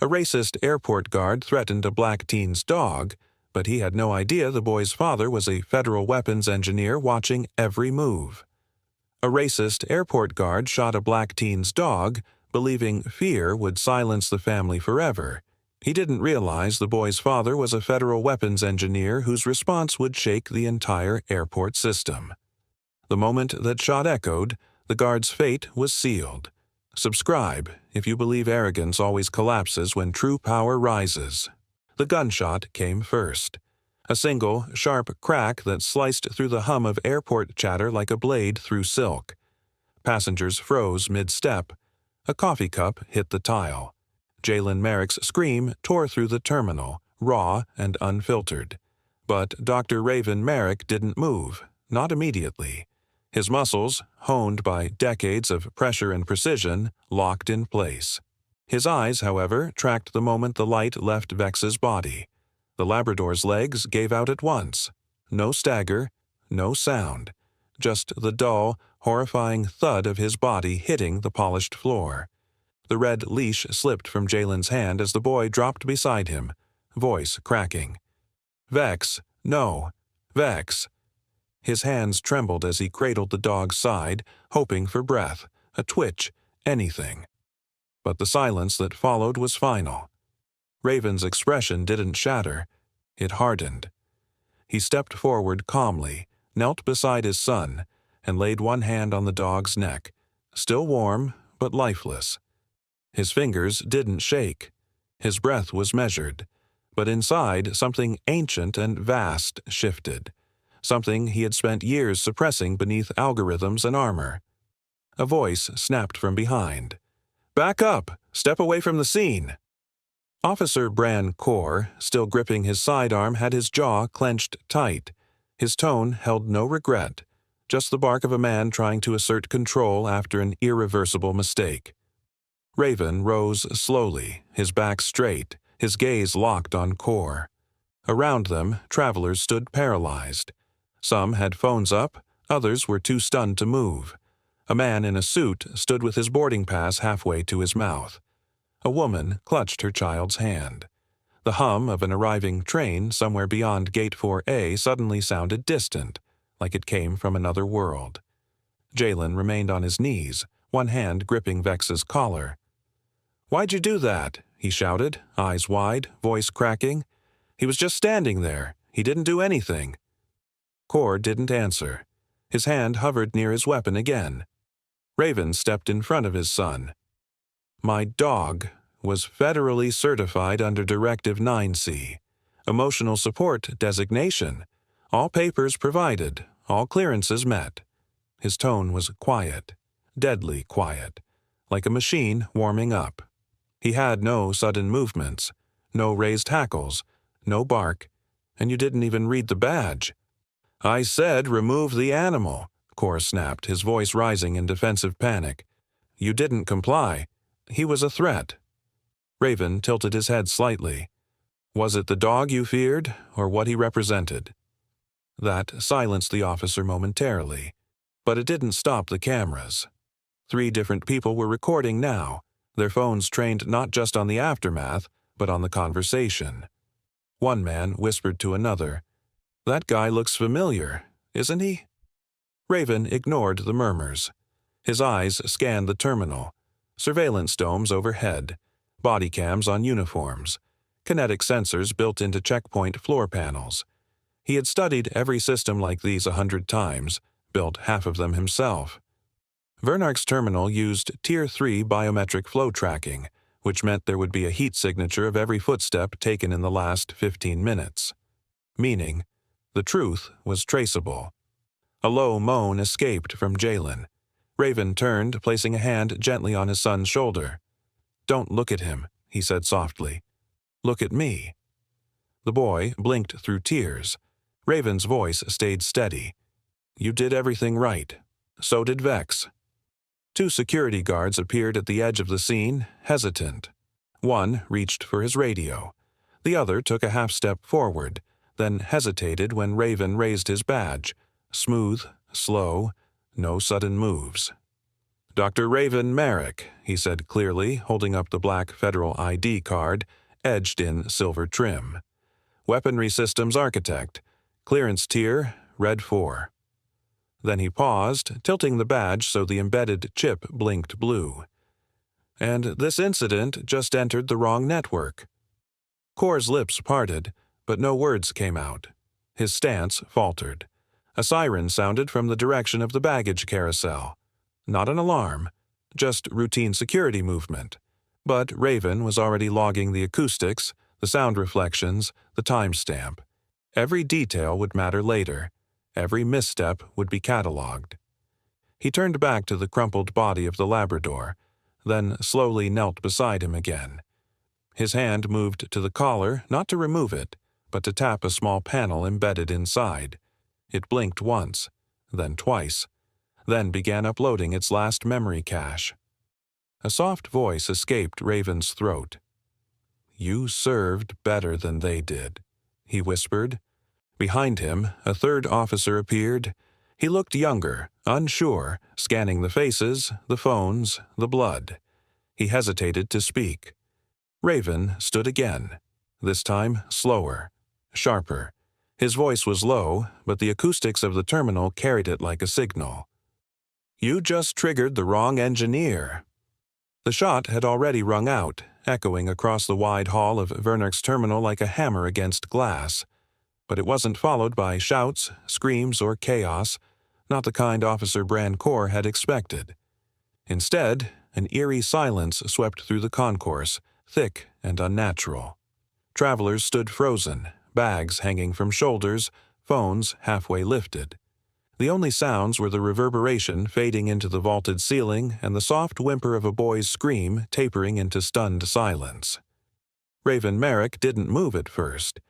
A racist airport guard threatened a black teen's dog, but he had no idea the boy's father was a federal weapons engineer watching every move. A racist airport guard shot a black teen's dog, believing fear would silence the family forever. He didn't realize the boy's father was a federal weapons engineer whose response would shake the entire airport system. The moment that shot echoed, the guard's fate was sealed. Subscribe if you believe arrogance always collapses when true power rises. The gunshot came first. A single, sharp crack that sliced through the hum of airport chatter like a blade through silk. Passengers froze mid-step. A coffee cup hit the tile. Jalen Marrik's scream tore through the terminal, raw and unfiltered. But Dr. Rayven Marrik didn't move, not immediately. His muscles, honed by decades of pressure and precision, locked in place. His eyes, however, tracked the moment the light left Vex's body. The Labrador's legs gave out at once. No stagger, no sound. Just the dull, horrifying thud of his body hitting the polished floor. The red leash slipped from Jalen's hand as the boy dropped beside him, voice cracking. "Vex, no, Vex." His hands trembled as he cradled the dog's side, hoping for breath, a twitch, anything. But the silence that followed was final. Rayven's expression didn't shatter, it hardened. He stepped forward calmly, knelt beside his son, and laid one hand on the dog's neck, still warm but lifeless. His fingers didn't shake. His breath was measured, but inside something ancient and vast shifted, something he had spent years suppressing beneath algorithms and armor. A voice snapped from behind. "Back up! Step away from the scene!" Officer Bran Core, still gripping his sidearm, had his jaw clenched tight. His tone held no regret, just the bark of a man trying to assert control after an irreversible mistake. Rayven rose slowly, his back straight, his gaze locked on Core. Around them, travelers stood paralyzed. Some had phones up, others were too stunned to move. A man in a suit stood with his boarding pass halfway to his mouth. A woman clutched her child's hand. The hum of an arriving train somewhere beyond Gate 4A suddenly sounded distant, like it came from another world. Jalen remained on his knees, one hand gripping Vex's collar. "Why'd you do that?" he shouted, eyes wide, voice cracking. "He was just standing there. He didn't do anything." Core didn't answer. His hand hovered near his weapon again. Rayven stepped in front of his son. "My dog was federally certified under Directive 9C. Emotional support designation. All papers provided, all clearances met." His tone was quiet, deadly quiet, like a machine warming up. He had no sudden movements, no raised hackles, no bark, and you didn't even read the badge. "I said remove the animal," Core snapped, his voice rising in defensive panic. "You didn't comply. He was a threat." Rayven tilted his head slightly. "Was it the dog you feared, or what he represented?" That silenced the officer momentarily, but it didn't stop the cameras. 3 different people were recording now, their phones trained not just on the aftermath, but on the conversation. One man whispered to another, "That guy looks familiar, isn't he?" Rayven ignored the murmurs. His eyes scanned the terminal. Surveillance domes overhead, body cams on uniforms, kinetic sensors built into checkpoint floor panels. He had studied every system like these 100 times, built half of them himself. Vernark's terminal used Tier 3 biometric flow tracking, which meant there would be a heat signature of every footstep taken in the last 15 minutes. Meaning, the truth was traceable. A low moan escaped from Jalen. Rayven turned, placing a hand gently on his son's shoulder. "Don't look at him," he said softly. "Look at me." The boy blinked through tears. Rayven's voice stayed steady. "You did everything right. So did Vex." 2 security guards appeared at the edge of the scene, hesitant. One reached for his radio. The other took a half-step forward, then hesitated when Rayven raised his badge. Smooth, slow, no sudden moves. "Dr. Rayven Marrik," he said clearly, holding up the black federal ID card, edged in silver trim. "Weaponry Systems Architect. Clearance Tier, Red 4. Then he paused, tilting the badge so the embedded chip blinked blue. "And this incident just entered the wrong network." Core's lips parted, but no words came out. His stance faltered. A siren sounded from the direction of the baggage carousel. Not an alarm, just routine security movement. But Rayven was already logging the acoustics, the sound reflections, the timestamp. Every detail would matter later. Every misstep would be catalogued. He turned back to the crumpled body of the Labrador, then slowly knelt beside him again. His hand moved to the collar, not to remove it, but to tap a small panel embedded inside. It blinked once, then twice, then began uploading its last memory cache. A soft voice escaped Rayven's throat. "You served better than they did," he whispered. Behind him, a third officer appeared. He looked younger, unsure, scanning the faces, the phones, the blood. He hesitated to speak. Rayven stood again, this time slower, sharper. His voice was low, but the acoustics of the terminal carried it like a signal. "You just triggered the wrong engineer." The shot had already rung out, echoing across the wide hall of Vernark's terminal like a hammer against glass. But it wasn't followed by shouts, screams, or chaos, not the kind Officer Brancourt had expected. Instead, an eerie silence swept through the concourse, thick and unnatural. Travelers stood frozen, bags hanging from shoulders, phones halfway lifted. The only sounds were the reverberation fading into the vaulted ceiling and the soft whimper of a boy's scream tapering into stunned silence. Rayven Marrik didn't move at first.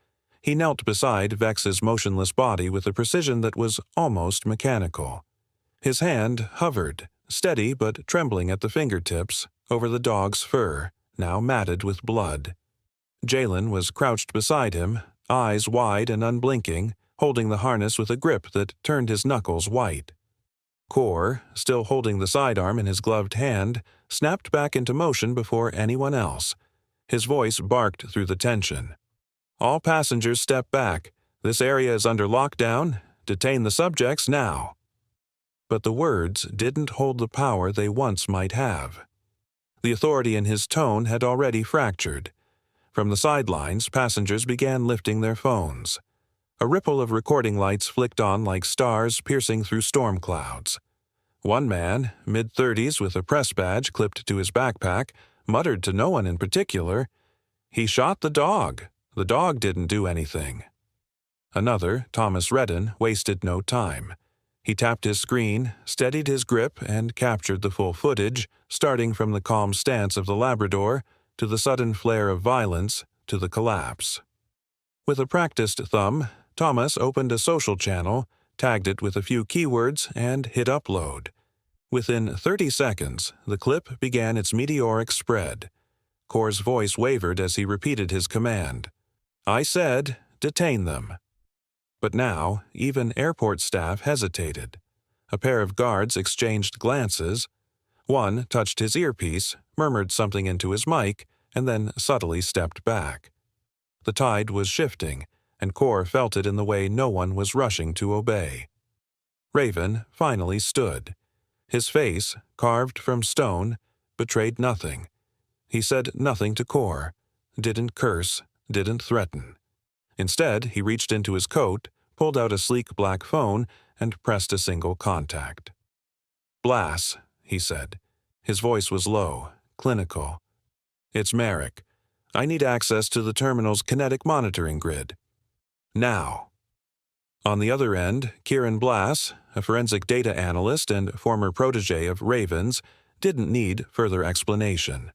He knelt beside Vex's motionless body with a precision that was almost mechanical. His hand hovered, steady but trembling at the fingertips, over the dog's fur, now matted with blood. Jalen was crouched beside him, eyes wide and unblinking, holding the harness with a grip that turned his knuckles white. Core, still holding the sidearm in his gloved hand, snapped back into motion before anyone else. His voice barked through the tension. "All passengers step back. This area is under lockdown. Detain the subjects now." But the words didn't hold the power they once might have. The authority in his tone had already fractured. From the sidelines, passengers began lifting their phones. A ripple of recording lights flicked on like stars piercing through storm clouds. One man, mid-30s with a press badge clipped to his backpack, muttered to no one in particular, "He shot the dog. The dog didn't do anything." Another, Thomas Redden, wasted no time. He tapped his screen, steadied his grip, and captured the full footage, starting from the calm stance of the Labrador, to the sudden flare of violence, to the collapse. With a practiced thumb, Thomas opened a social channel, tagged it with a few keywords, and hit upload. Within 30 seconds, the clip began its meteoric spread. Core's voice wavered as he repeated his command. "I said, detain them." But now, even airport staff hesitated. A pair of guards exchanged glances. One touched his earpiece, murmured something into his mic, and then subtly stepped back. The tide was shifting, and Core felt it in the way no one was rushing to obey. Rayven finally stood. His face, carved from stone, betrayed nothing. He said nothing to Core, didn't curse, didn't threaten. Instead, he reached into his coat, pulled out a sleek black phone, and pressed a single contact. "Blass," he said. His voice was low, clinical. "It's Marrik. I need access to the terminal's kinetic monitoring grid. Now." On the other end, Kieran Blass, a forensic data analyst and former protege of Rayven's, didn't need further explanation.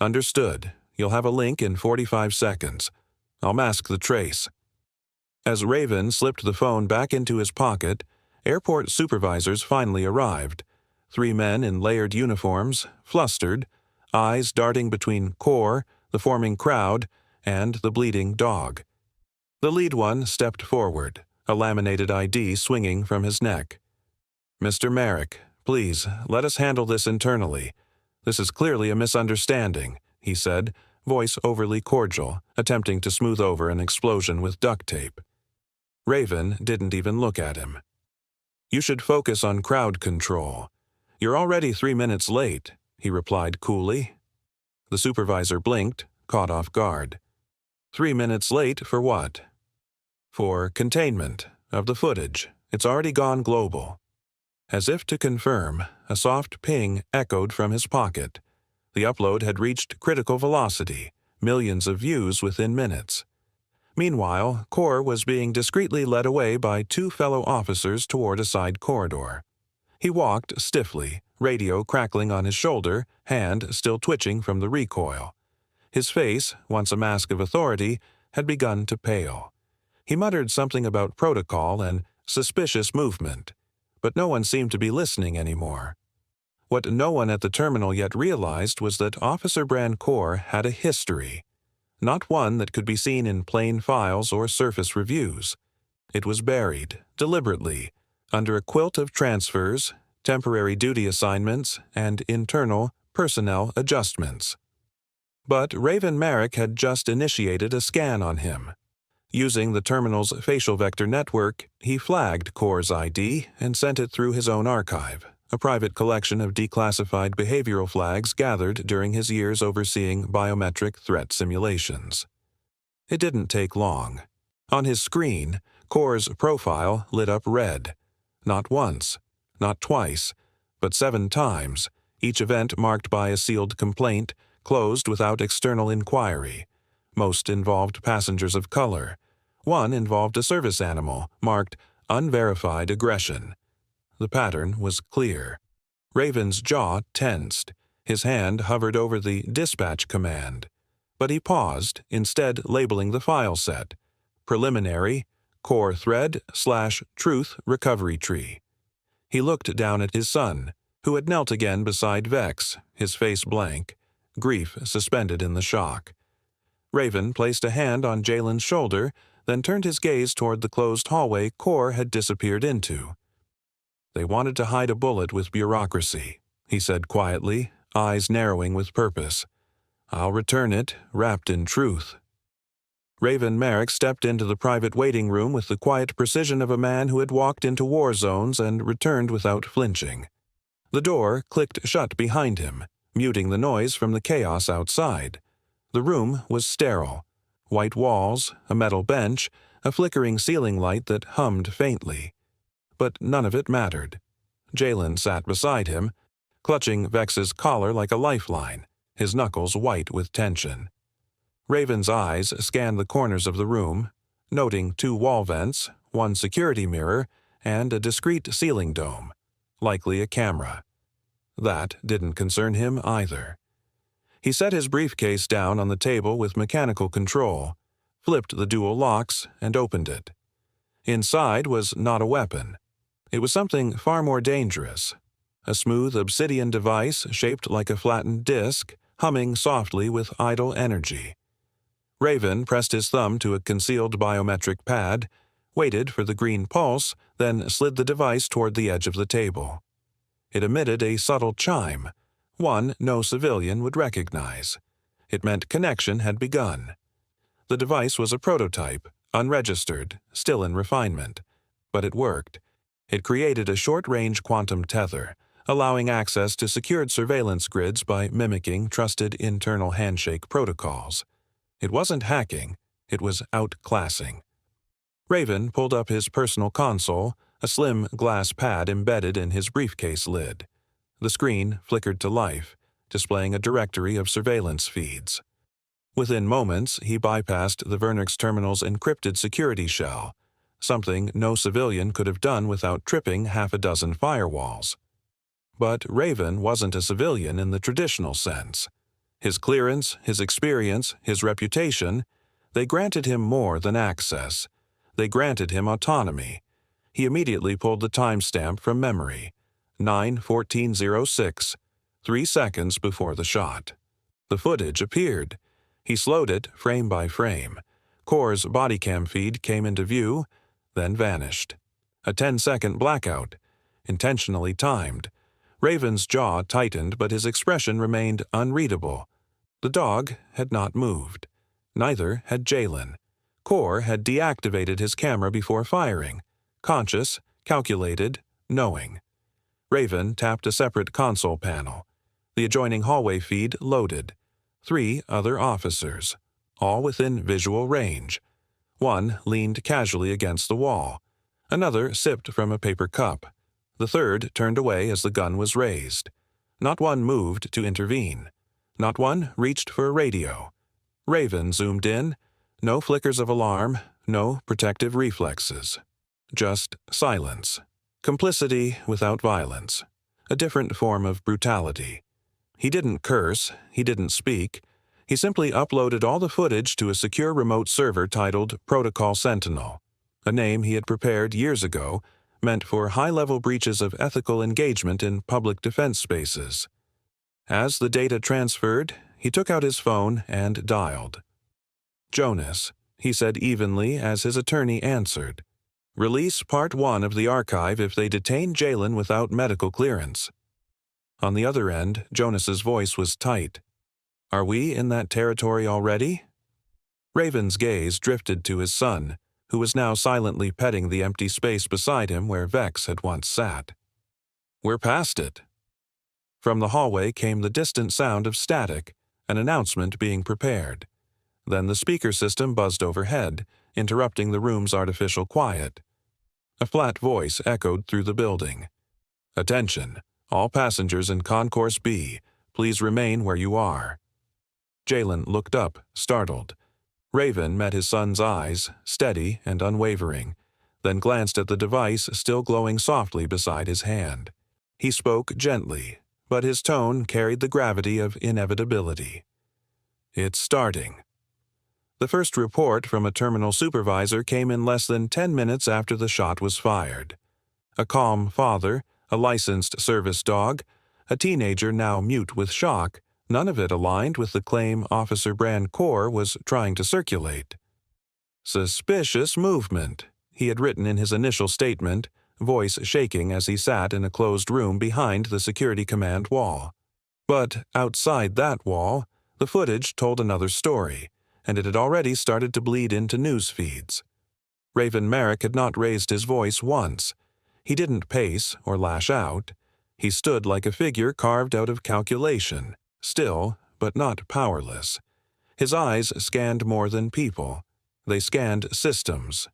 "Understood. You'll have a link in 45 seconds. I'll mask the trace." As Rayven slipped the phone back into his pocket, airport supervisors finally arrived. 3 men in layered uniforms, flustered, eyes darting between Core, the forming crowd, and the bleeding dog. The lead one stepped forward, a laminated ID swinging from his neck. "Mr. Marrik, "Please, let us handle this internally. This is clearly a misunderstanding," he said, voice overly cordial, attempting to smooth over an explosion with duct tape. Rayven didn't even look at him. "You should focus on crowd control. You're already 3 minutes late," he replied coolly. The supervisor blinked, caught off guard. 3 minutes late for what? "For containment of the footage. It's already gone global." As if to confirm, a soft ping echoed from his pocket. The upload had reached critical velocity, millions of views within minutes. Meanwhile, Kor was being discreetly led away by 2 fellow officers toward a side corridor. He walked stiffly, radio crackling on his shoulder, hand still twitching from the recoil. His face, once a mask of authority, had begun to pale. He muttered something about protocol and suspicious movement, but no one seemed to be listening anymore. What no one at the terminal yet realized was that Officer Brand Kor had a history, not one that could be seen in plain files or surface reviews. It was buried, deliberately, under a quilt of transfers, temporary duty assignments, and internal personnel adjustments. But Rayven Marrik had just initiated a scan on him. Using the terminal's facial vector network, he flagged Kor's ID and sent it through his own archive, a private collection of declassified behavioral flags gathered during his years overseeing biometric threat simulations. It didn't take long. On his screen, Kor's profile lit up red. Not once, not twice, but 7 times, each event marked by a sealed complaint, closed without external inquiry. Most involved passengers of color. One involved a service animal, marked unverified aggression. The pattern was clear. Rayven's jaw tensed. His hand hovered over the dispatch command. But he paused, instead labeling the file set. Preliminary, core thread/truth recovery tree. He looked down at his son, who had knelt again beside Vex, his face blank, grief suspended in the shock. Rayven placed a hand on Jalen's shoulder, then turned his gaze toward the closed hallway Kor had disappeared into. "They wanted to hide a bullet with bureaucracy," he said quietly, eyes narrowing with purpose. "I'll return it, wrapped in truth." Rayven Marrik stepped into the private waiting room with the quiet precision of a man who had walked into war zones and returned without flinching. The door clicked shut behind him, muting the noise from the chaos outside. The room was sterile. White walls, a metal bench, a flickering ceiling light that hummed faintly. But none of it mattered. Jalen sat beside him, clutching Vex's collar like a lifeline, his knuckles white with tension. Rayven's eyes scanned the corners of the room, noting 2 wall vents, 1 security mirror, and a discreet ceiling dome, likely a camera. That didn't concern him either. He set his briefcase down on the table with mechanical control, flipped the dual locks, and opened it. Inside was not a weapon. It was something far more dangerous. A smooth obsidian device shaped like a flattened disc, humming softly with idle energy. Rayven pressed his thumb to a concealed biometric pad, waited for the green pulse, then slid the device toward the edge of the table. It emitted a subtle chime, one no civilian would recognize. It meant connection had begun. The device was a prototype, unregistered, still in refinement. But it worked. It created a short-range quantum tether, allowing access to secured surveillance grids by mimicking trusted internal handshake protocols. It wasn't hacking, it was outclassing. Rayven pulled up his personal console, a slim glass pad embedded in his briefcase lid. The screen flickered to life, displaying a directory of surveillance feeds. Within moments, he bypassed the Vernix terminal's encrypted security shell, something no civilian could have done without tripping 6 firewalls. But Rayven wasn't a civilian in the traditional sense. His clearance, his experience, his reputation, they granted him more than access. They granted him autonomy. He immediately pulled the timestamp from memory. 9:14:06, 3 seconds before the shot. The footage appeared. He slowed it frame by frame. Kor's body cam feed came into view, then vanished. A 10-second blackout, intentionally timed, Rayven's jaw tightened, but his expression remained unreadable. The dog had not moved. Neither had Jalen. Core had deactivated his camera before firing. Conscious, calculated, knowing. Rayven tapped a separate console panel. The adjoining hallway feed loaded. 3 other officers, all within visual range. One leaned casually against the wall. Another sipped from a paper cup. The third turned away as the gun was raised. Not one moved to intervene. Not one reached for a radio. Rayven zoomed in. No flickers of alarm, no protective reflexes. Just silence. Complicity without violence. A different form of brutality. He didn't curse, he didn't speak. He simply uploaded all the footage to a secure remote server titled Protocol Sentinel, a name he had prepared years ago, meant for high-level breaches of ethical engagement in public defense spaces. As the data transferred, he took out his phone and dialed. "Jonas," he said evenly as his attorney answered. "Release Part 1 of the archive if they detain Jalen without medical clearance." On the other end, Jonas's voice was tight. "Are we in that territory already?" Rayven's gaze drifted to his son, who was now silently petting the empty space beside him where Vex had once sat. "We're past it." From the hallway came the distant sound of static, an announcement being prepared. Then the speaker system buzzed overhead, interrupting the room's artificial quiet. A flat voice echoed through the building. "Attention, all passengers in Concourse B, please remain where you are." Jalen looked up, startled. Rayven met his son's eyes, steady and unwavering, then glanced at the device still glowing softly beside his hand. He spoke gently, but his tone carried the gravity of inevitability. "It's starting." The first report from a terminal supervisor came in less than 10 minutes after the shot was fired. A calm father, a licensed service dog, a teenager now mute with shock, none of it aligned with the claim Officer Brand Core was trying to circulate. "Suspicious movement," he had written in his initial statement, voice shaking as he sat in a closed room behind the security command wall. But outside that wall, the footage told another story, and it had already started to bleed into news feeds. Rayven Marrik had not raised his voice once. He didn't pace or lash out. He stood like a figure carved out of calculation, still, but not powerless. His eyes scanned more than people. They scanned systems.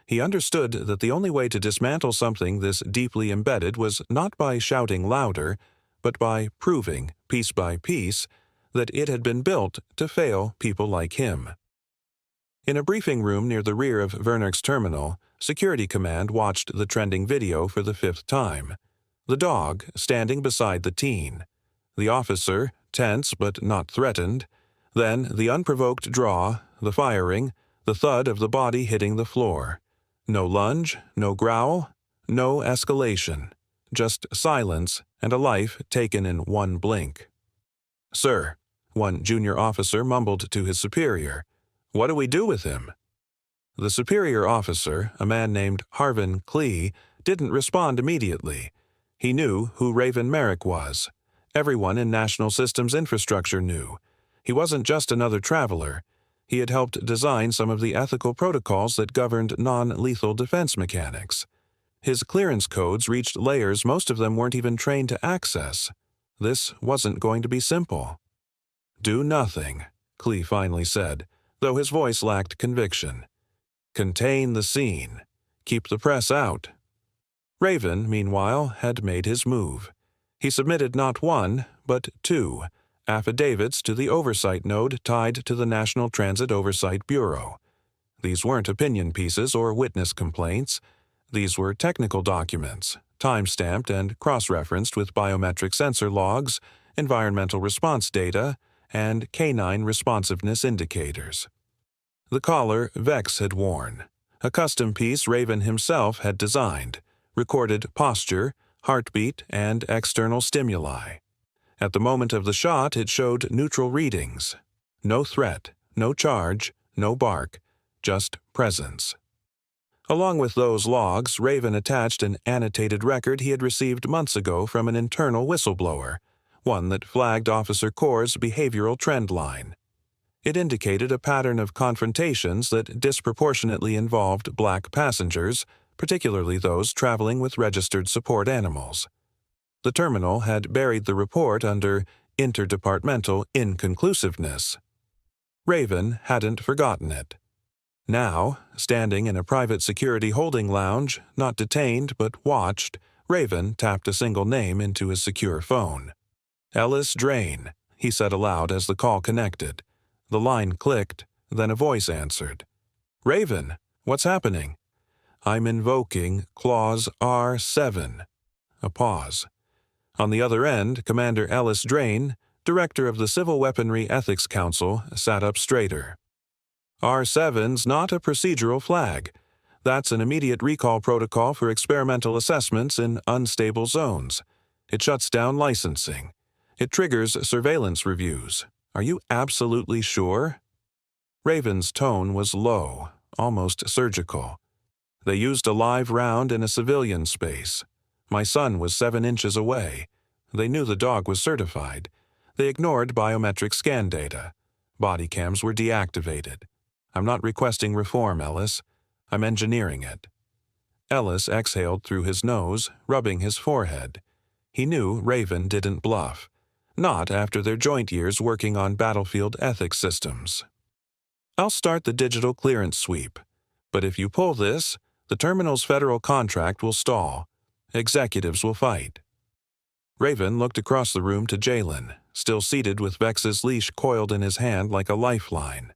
He understood that the only way to dismantle something this deeply embedded was not by shouting louder, but by proving, piece by piece, that it had been built to fail people like him. In a briefing room near the rear of Vernark's terminal, Security Command watched the trending video for the 5th time. The dog standing beside the teen. The officer, tense but not threatened. Then the unprovoked draw, the firing, the thud of the body hitting the floor. No lunge, no growl, no escalation. Just silence and a life taken in one blink. "Sir," one junior officer mumbled to his superior, "what do we do with him?" The superior officer, a man named Harvin Klee, didn't respond immediately. He knew who Rayven Marrik was. Everyone in National Systems Infrastructure knew. He wasn't just another traveler. He had helped design some of the ethical protocols that governed non-lethal defense mechanics. His clearance codes reached layers most of them weren't even trained to access. This wasn't going to be simple. "Do nothing," Klee finally said, though his voice lacked conviction. "Contain the scene. Keep the press out." Rayven, meanwhile, had made his move. He submitted not 1, but 2 affidavits to the oversight node tied to the National Transit Oversight Bureau. These weren't opinion pieces or witness complaints. These were technical documents, time-stamped and cross-referenced with biometric sensor logs, environmental response data, and canine responsiveness indicators. The collar Vex had worn, a custom piece Rayven himself had designed, recorded posture, heartbeat, and external stimuli. At the moment of the shot, it showed neutral readings. No threat, no charge, no bark, just presence. Along with those logs, Rayven attached an annotated record he had received months ago from an internal whistleblower, one that flagged Officer Corr's behavioral trend line. It indicated a pattern of confrontations that disproportionately involved black passengers, particularly those traveling with registered support animals. The terminal had buried the report under interdepartmental inconclusiveness. Rayven hadn't forgotten it. Now, standing in a private security holding lounge, not detained but watched, Rayven tapped a single name into his secure phone. "Ellis Drain," he said aloud as the call connected. The line clicked, then a voice answered. "Rayven, what's happening?" "I'm invoking Clause R7. A pause. On the other end, Commander Ellis Drain, director of the Civil Weaponry Ethics Council, sat up straighter. "R7's not a procedural flag. That's an immediate recall protocol for experimental assessments in unstable zones. It shuts down licensing. It triggers surveillance reviews. Are you absolutely sure?" Rayven's tone was low, almost surgical. "They used a live round in a civilian space. My son was 7 inches away. They knew the dog was certified. They ignored biometric scan data. Body cams were deactivated. I'm not requesting reform, Ellis. I'm engineering it." Ellis exhaled through his nose, rubbing his forehead. He knew Rayven didn't bluff. Not after their joint years working on battlefield ethics systems. "I'll start the digital clearance sweep. But if you pull this, the terminal's federal contract will stall. Executives will fight." Rayven looked across the room to Jalen, still seated with Vex's leash coiled in his hand like a lifeline.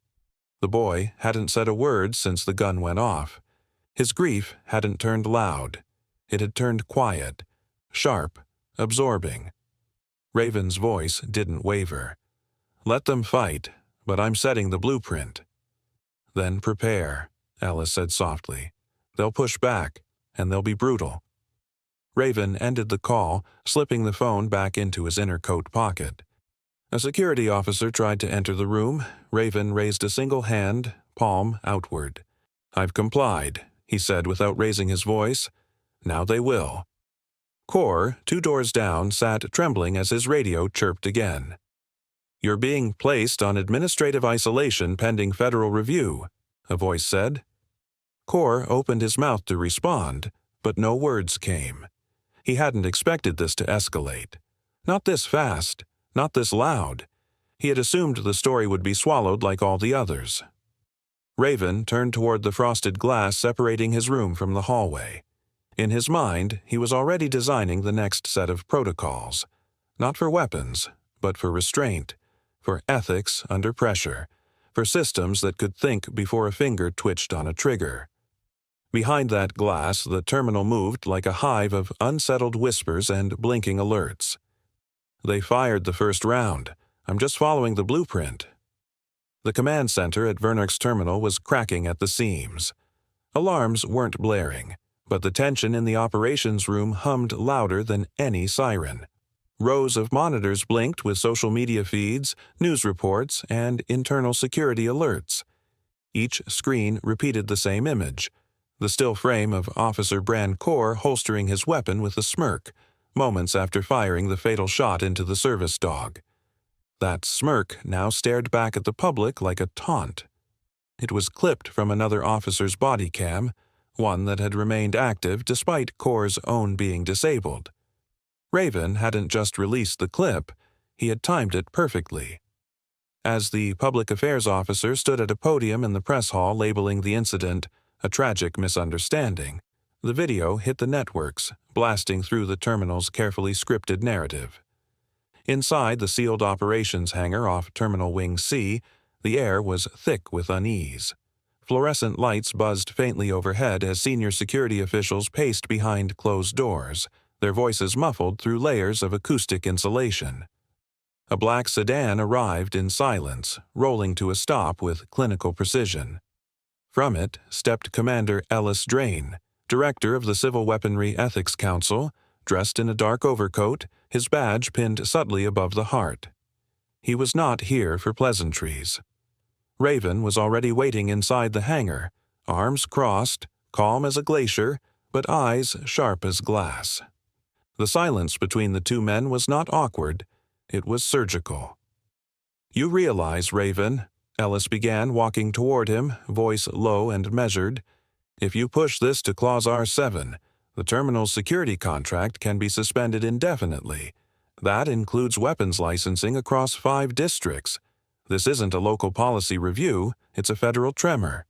The boy hadn't said a word since the gun went off. His grief hadn't turned loud. It had turned quiet, sharp, absorbing. Rayven's voice didn't waver. "Let them fight, but I'm setting the blueprint." "Then prepare," Ellis said softly. "They'll push back, and they'll be brutal." Rayven ended the call, slipping the phone back into his inner coat pocket. A security officer tried to enter the room. Rayven raised a single hand, palm outward. "I've complied," he said without raising his voice. "Now they will." Corr, 2 doors down, sat trembling as his radio chirped again. "You're being placed on administrative isolation pending federal review," a voice said. Corr opened his mouth to respond, but no words came. He hadn't expected this to escalate. Not this fast, not this loud. He had assumed the story would be swallowed like all the others. Rayven turned toward the frosted glass separating his room from the hallway. In his mind, he was already designing the next set of protocols. Not for weapons, but for restraint, for ethics under pressure, for systems that could think before a finger twitched on a trigger. Behind that glass, the terminal moved like a hive of unsettled whispers and blinking alerts. "They fired the first round. I'm just following the blueprint." The command center at Vernark's terminal was cracking at the seams. Alarms weren't blaring, but the tension in the operations room hummed louder than any siren. Rows of monitors blinked with social media feeds, news reports, and internal security alerts. Each screen repeated the same image. The still frame of Officer Bran Corr holstering his weapon with a smirk, moments after firing the fatal shot into the service dog. That smirk now stared back at the public like a taunt. It was clipped from another officer's body cam, one that had remained active despite Corr's own being disabled. Rayven hadn't just released the clip, he had timed it perfectly. As the public affairs officer stood at a podium in the press hall labeling the incident a tragic misunderstanding, the video hit the networks, blasting through the terminal's carefully scripted narrative. Inside the sealed operations hangar off Terminal Wing C, the air was thick with unease. Fluorescent lights buzzed faintly overhead as senior security officials paced behind closed doors, their voices muffled through layers of acoustic insulation. A black sedan arrived in silence, rolling to a stop with clinical precision. From it stepped Commander Ellis Drain, director of the Civil Weaponry Ethics Council, dressed in a dark overcoat, his badge pinned subtly above the heart. He was not here for pleasantries. Rayven was already waiting inside the hangar, arms crossed, calm as a glacier, but eyes sharp as glass. The silence between the two men was not awkward, it was surgical. "You realize, Rayven," Ellis began, walking toward him, voice low and measured, "if you push this to Clause R7, the terminal's security contract can be suspended indefinitely. That includes weapons licensing across 5 districts. This isn't a local policy review, it's a federal tremor."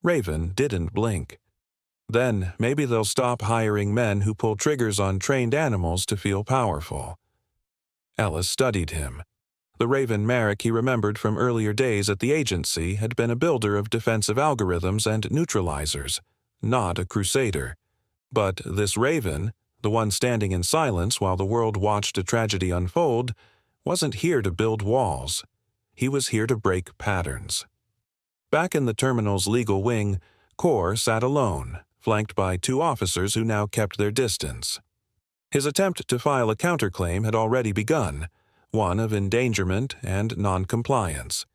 Rayven didn't blink. "Then maybe they'll stop hiring men who pull triggers on trained animals to feel powerful." Ellis studied him. The Rayven Marrik he remembered from earlier days at the agency had been a builder of defensive algorithms and neutralizers, not a crusader. But this Rayven, the one standing in silence while the world watched a tragedy unfold, wasn't here to build walls. He was here to break patterns. Back in the terminal's legal wing, Core sat alone, flanked by 2 officers who now kept their distance. His attempt to file a counterclaim had already begun, one of endangerment and noncompliance.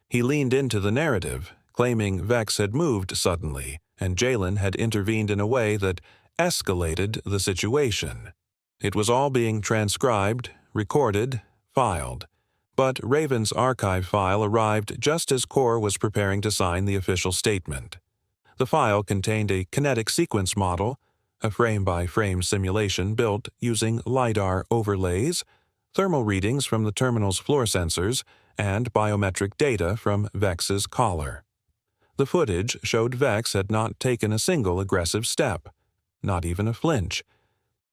He leaned into the narrative, claiming Vex had moved suddenly, and Jalen had intervened in a way that escalated the situation. It was all being transcribed, recorded, filed. But Rayven's archive file arrived just as Core was preparing to sign the official statement. The file contained a kinetic sequence model, a frame-by-frame simulation built using LiDAR overlays, thermal readings from the terminal's floor sensors, and biometric data from Vex's collar. The footage showed Vex had not taken a single aggressive step, not even a flinch.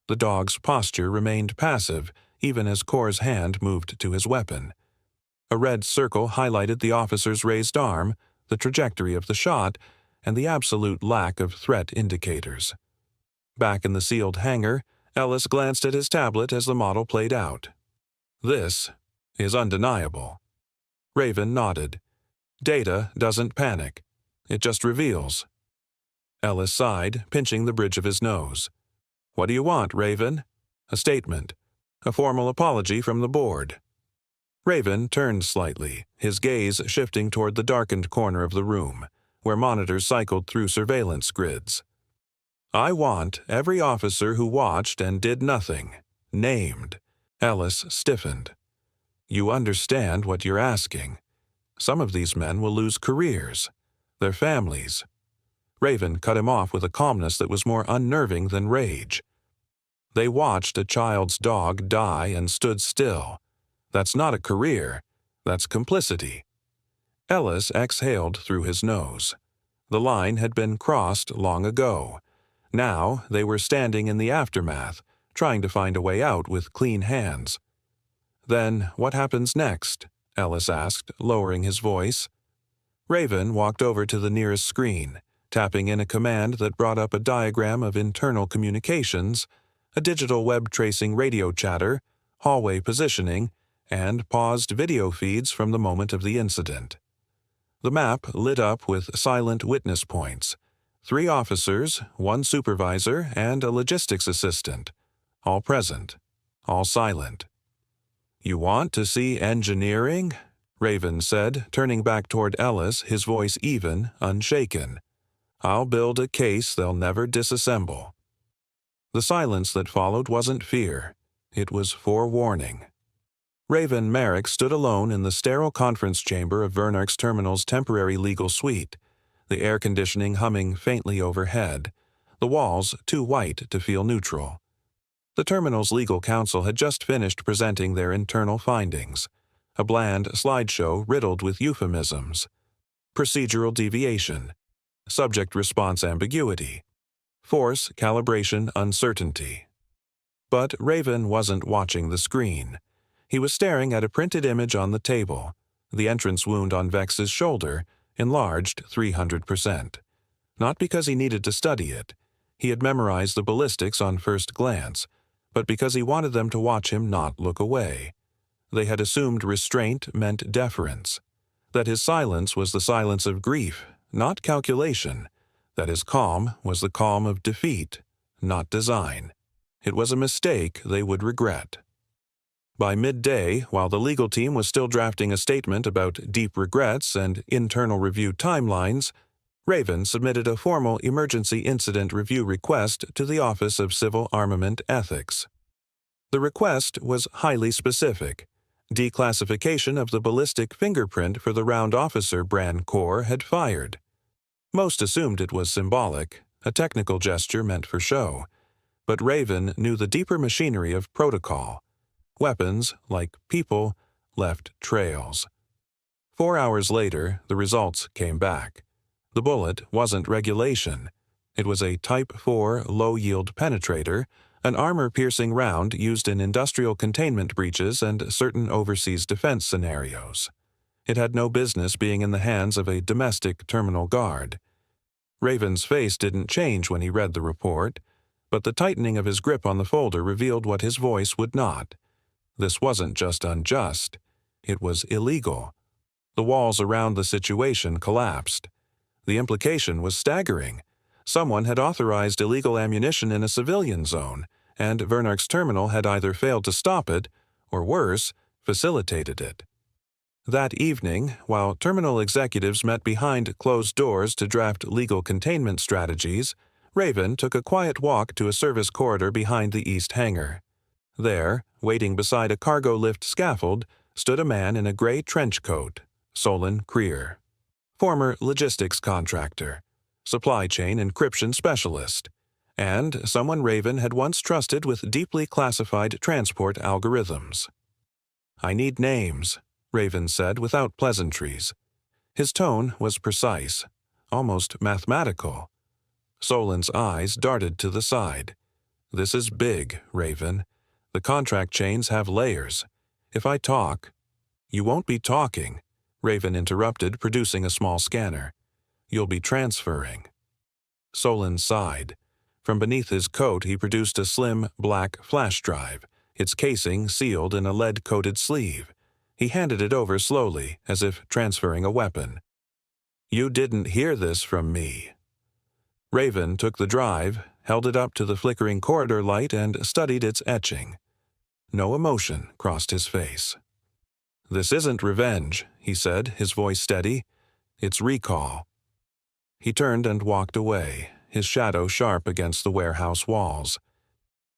The dog's posture remained passive, even as Core's hand moved to his weapon. A red circle highlighted the officer's raised arm, the trajectory of the shot, and the absolute lack of threat indicators. Back in the sealed hangar, Ellis glanced at his tablet as the model played out. "This is undeniable." Rayven nodded. "Data doesn't panic. It just reveals." Ellis sighed, pinching the bridge of his nose. "What do you want, Rayven?" "A statement. A formal apology from the board." Rayven turned slightly, his gaze shifting toward the darkened corner of the room, where monitors cycled through surveillance grids. "I want every officer who watched and did nothing, named." Ellis stiffened. "You understand what you're asking. Some of these men will lose careers, their families." Rayven cut him off with a calmness that was more unnerving than rage. "They watched a child's dog die and stood still. That's not a career, that's complicity." Ellis exhaled through his nose. The line had been crossed long ago. Now they were standing in the aftermath, trying to find a way out with clean hands. "Then what happens next?" Ellis asked, lowering his voice. Rayven walked over to the nearest screen, tapping in a command that brought up a diagram of internal communications, a digital web tracing radio chatter, hallway positioning, and paused video feeds from the moment of the incident. The map lit up with silent witness points. 3 officers, 1 supervisor, and a logistics assistant. All present, all silent. "You want to see engineering?" Rayven said, turning back toward Ellis, his voice even, unshaken. "I'll build a case they'll never disassemble." The silence that followed wasn't fear. It was forewarning. Rayven Marrik stood alone in the sterile conference chamber of Vernark's terminal's temporary legal suite, the air conditioning humming faintly overhead, the walls too white to feel neutral. The terminal's legal counsel had just finished presenting their internal findings, a bland slideshow riddled with euphemisms. Procedural deviation, subject-response ambiguity, force calibration uncertainty. But Rayven wasn't watching the screen. He was staring at a printed image on the table, the entrance wound on Vex's shoulder, enlarged 300%. Not because he needed to study it. He had memorized the ballistics on first glance, but because he wanted them to watch him not look away. They had assumed restraint meant deference, that his silence was the silence of grief, not calculation, that his calm was the calm of defeat, not design. It was a mistake they would regret. By midday, while the legal team was still drafting a statement about deep regrets and internal review timelines, Rayven submitted a formal emergency incident review request to the Office of Civil Armament Ethics. The request was highly specific. Declassification of the ballistic fingerprint for the round officer Bran Corps had fired. Most assumed it was symbolic, a technical gesture meant for show. But Rayven knew the deeper machinery of protocol. Weapons, like people, left trails. 4 hours later, the results came back. The bullet wasn't regulation. It was a Type 4 low-yield penetrator, an armor-piercing round used in industrial containment breaches and certain overseas defense scenarios. It had no business being in the hands of a domestic terminal guard. Rayven's face didn't change when he read the report, but the tightening of his grip on the folder revealed what his voice would not. This wasn't just unjust. It was illegal. The walls around the situation collapsed. The implication was staggering. Someone had authorized illegal ammunition in a civilian zone, and Vernark's terminal had either failed to stop it, or worse, facilitated it. That evening, while terminal executives met behind closed doors to draft legal containment strategies, Rayven took a quiet walk to a service corridor behind the east hangar. There, waiting beside a cargo lift scaffold, stood a man in a gray trench coat, Solon Creer, former logistics contractor, supply chain encryption specialist, and someone Rayven had once trusted with deeply classified transport algorithms. "I need names," Rayven said without pleasantries. His tone was precise, almost mathematical. Solon's eyes darted to the side. "This is big, Rayven. The contract chains have layers. If I talk—" "You won't be talking," Rayven interrupted, producing a small scanner. "You'll be transferring." Solon sighed. From beneath his coat he produced a slim, black flash drive, its casing sealed in a lead-coated sleeve. He handed it over slowly, as if transferring a weapon. "You didn't hear this from me." Rayven took the drive, held it up to the flickering corridor light, and studied its etching. No emotion crossed his face. "This isn't revenge," he said, his voice steady. "It's recall." He turned and walked away, his shadow sharp against the warehouse walls.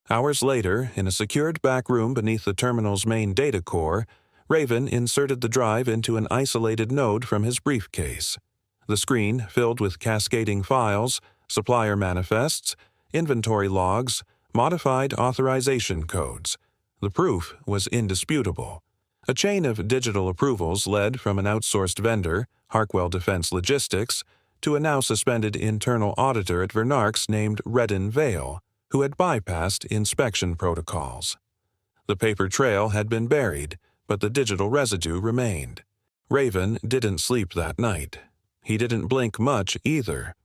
Hours later, in a secured back room beneath the terminal's main data core, Rayven inserted the drive into an isolated node from his briefcase. The screen filled with cascading files, supplier manifests, inventory logs, modified authorization codes. The proof was indisputable. A chain of digital approvals led from an outsourced vendor, Harkwell Defense Logistics, to a now suspended internal auditor at Vernark's named Redden Vale, who had bypassed inspection protocols. The paper trail had been buried, but the digital residue remained. Rayven didn't sleep that night. He didn't blink much either.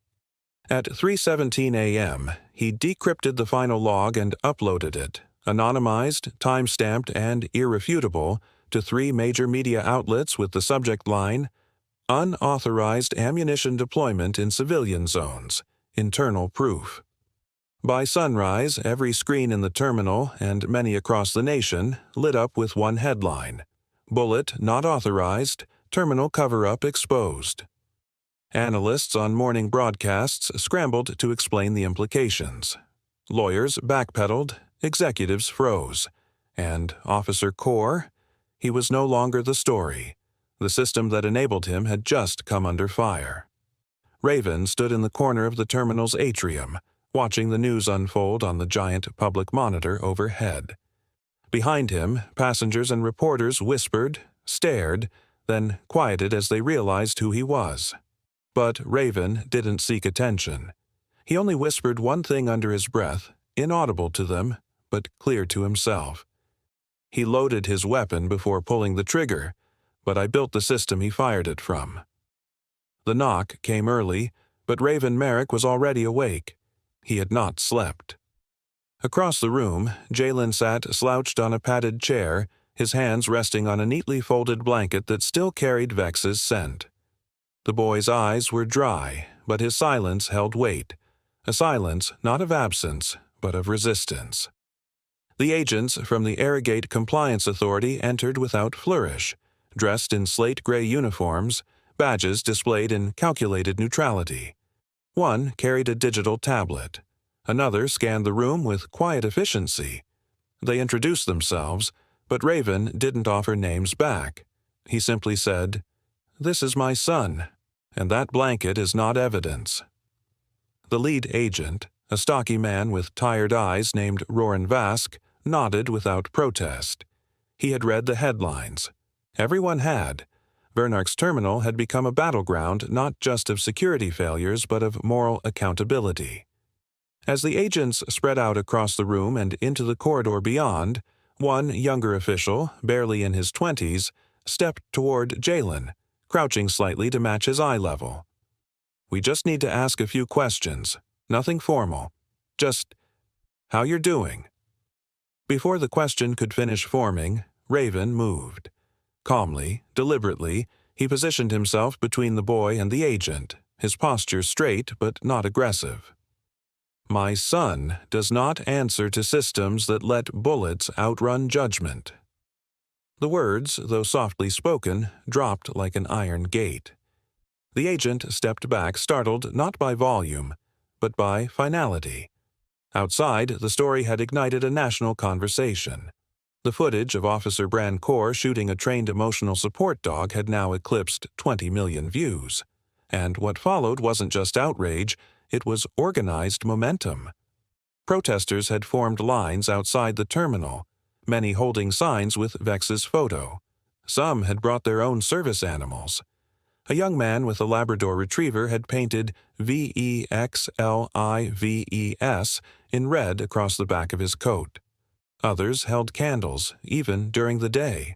At 3:17 a.m., he decrypted the final log and uploaded it, anonymized, time-stamped, and irrefutable, to 3 major media outlets with the subject line, "Unauthorized ammunition deployment in civilian zones. Internal proof." By sunrise, every screen in the terminal, and many across the nation, lit up with one headline: "Bullet not authorized, terminal cover-up exposed." Analysts on morning broadcasts scrambled to explain the implications. Lawyers backpedaled, executives froze. And Officer Corps? He was no longer the story. The system that enabled him had just come under fire. Rayven stood in the corner of the terminal's atrium, watching the news unfold on the giant public monitor overhead. Behind him, passengers and reporters whispered, stared, then quieted as they realized who he was. But Rayven didn't seek attention. He only whispered one thing under his breath, inaudible to them, but clear to himself. He loaded his weapon before pulling the trigger, but I built the system he fired it from. The knock came early, but Rayven Marrik was already awake. He had not slept. Across the room, Jalen sat slouched on a padded chair, his hands resting on a neatly folded blanket that still carried Vex's scent. The boy's eyes were dry, but his silence held weight, a silence not of absence, but of resistance. The agents from the Arrogate Compliance Authority entered without flourish, dressed in slate-gray uniforms, badges displayed in calculated neutrality. One carried a digital tablet. Another scanned the room with quiet efficiency. They introduced themselves, but Rayven didn't offer names back. He simply said, "This is my son, and that blanket is not evidence." The lead agent, a stocky man with tired eyes named Rayven Marrik, nodded without protest. He had read the headlines. Everyone had. Vernark's terminal had become a battleground not just of security failures but of moral accountability. As the agents spread out across the room and into the corridor beyond, one younger official, barely in his 20s, stepped toward Jalen, crouching slightly to match his eye level. "We just need to ask a few questions. Nothing formal. Just, how you're doing?" Before the question could finish forming, Rayven moved. Calmly, deliberately, he positioned himself between the boy and the agent, his posture straight but not aggressive. "My son does not answer to systems that let bullets outrun judgment." The words, though softly spoken, dropped like an iron gate. The agent stepped back, startled not by volume, but by finality. Outside, the story had ignited a national conversation. The footage of Officer Brancourt shooting a trained emotional support dog had now eclipsed 20 million views. And what followed wasn't just outrage, it was organized momentum. Protesters had formed lines outside the terminal, many holding signs with Vex's photo. Some had brought their own service animals. A young man with a Labrador retriever had painted VEXLIVES in red across the back of his coat. Others held candles, even during the day.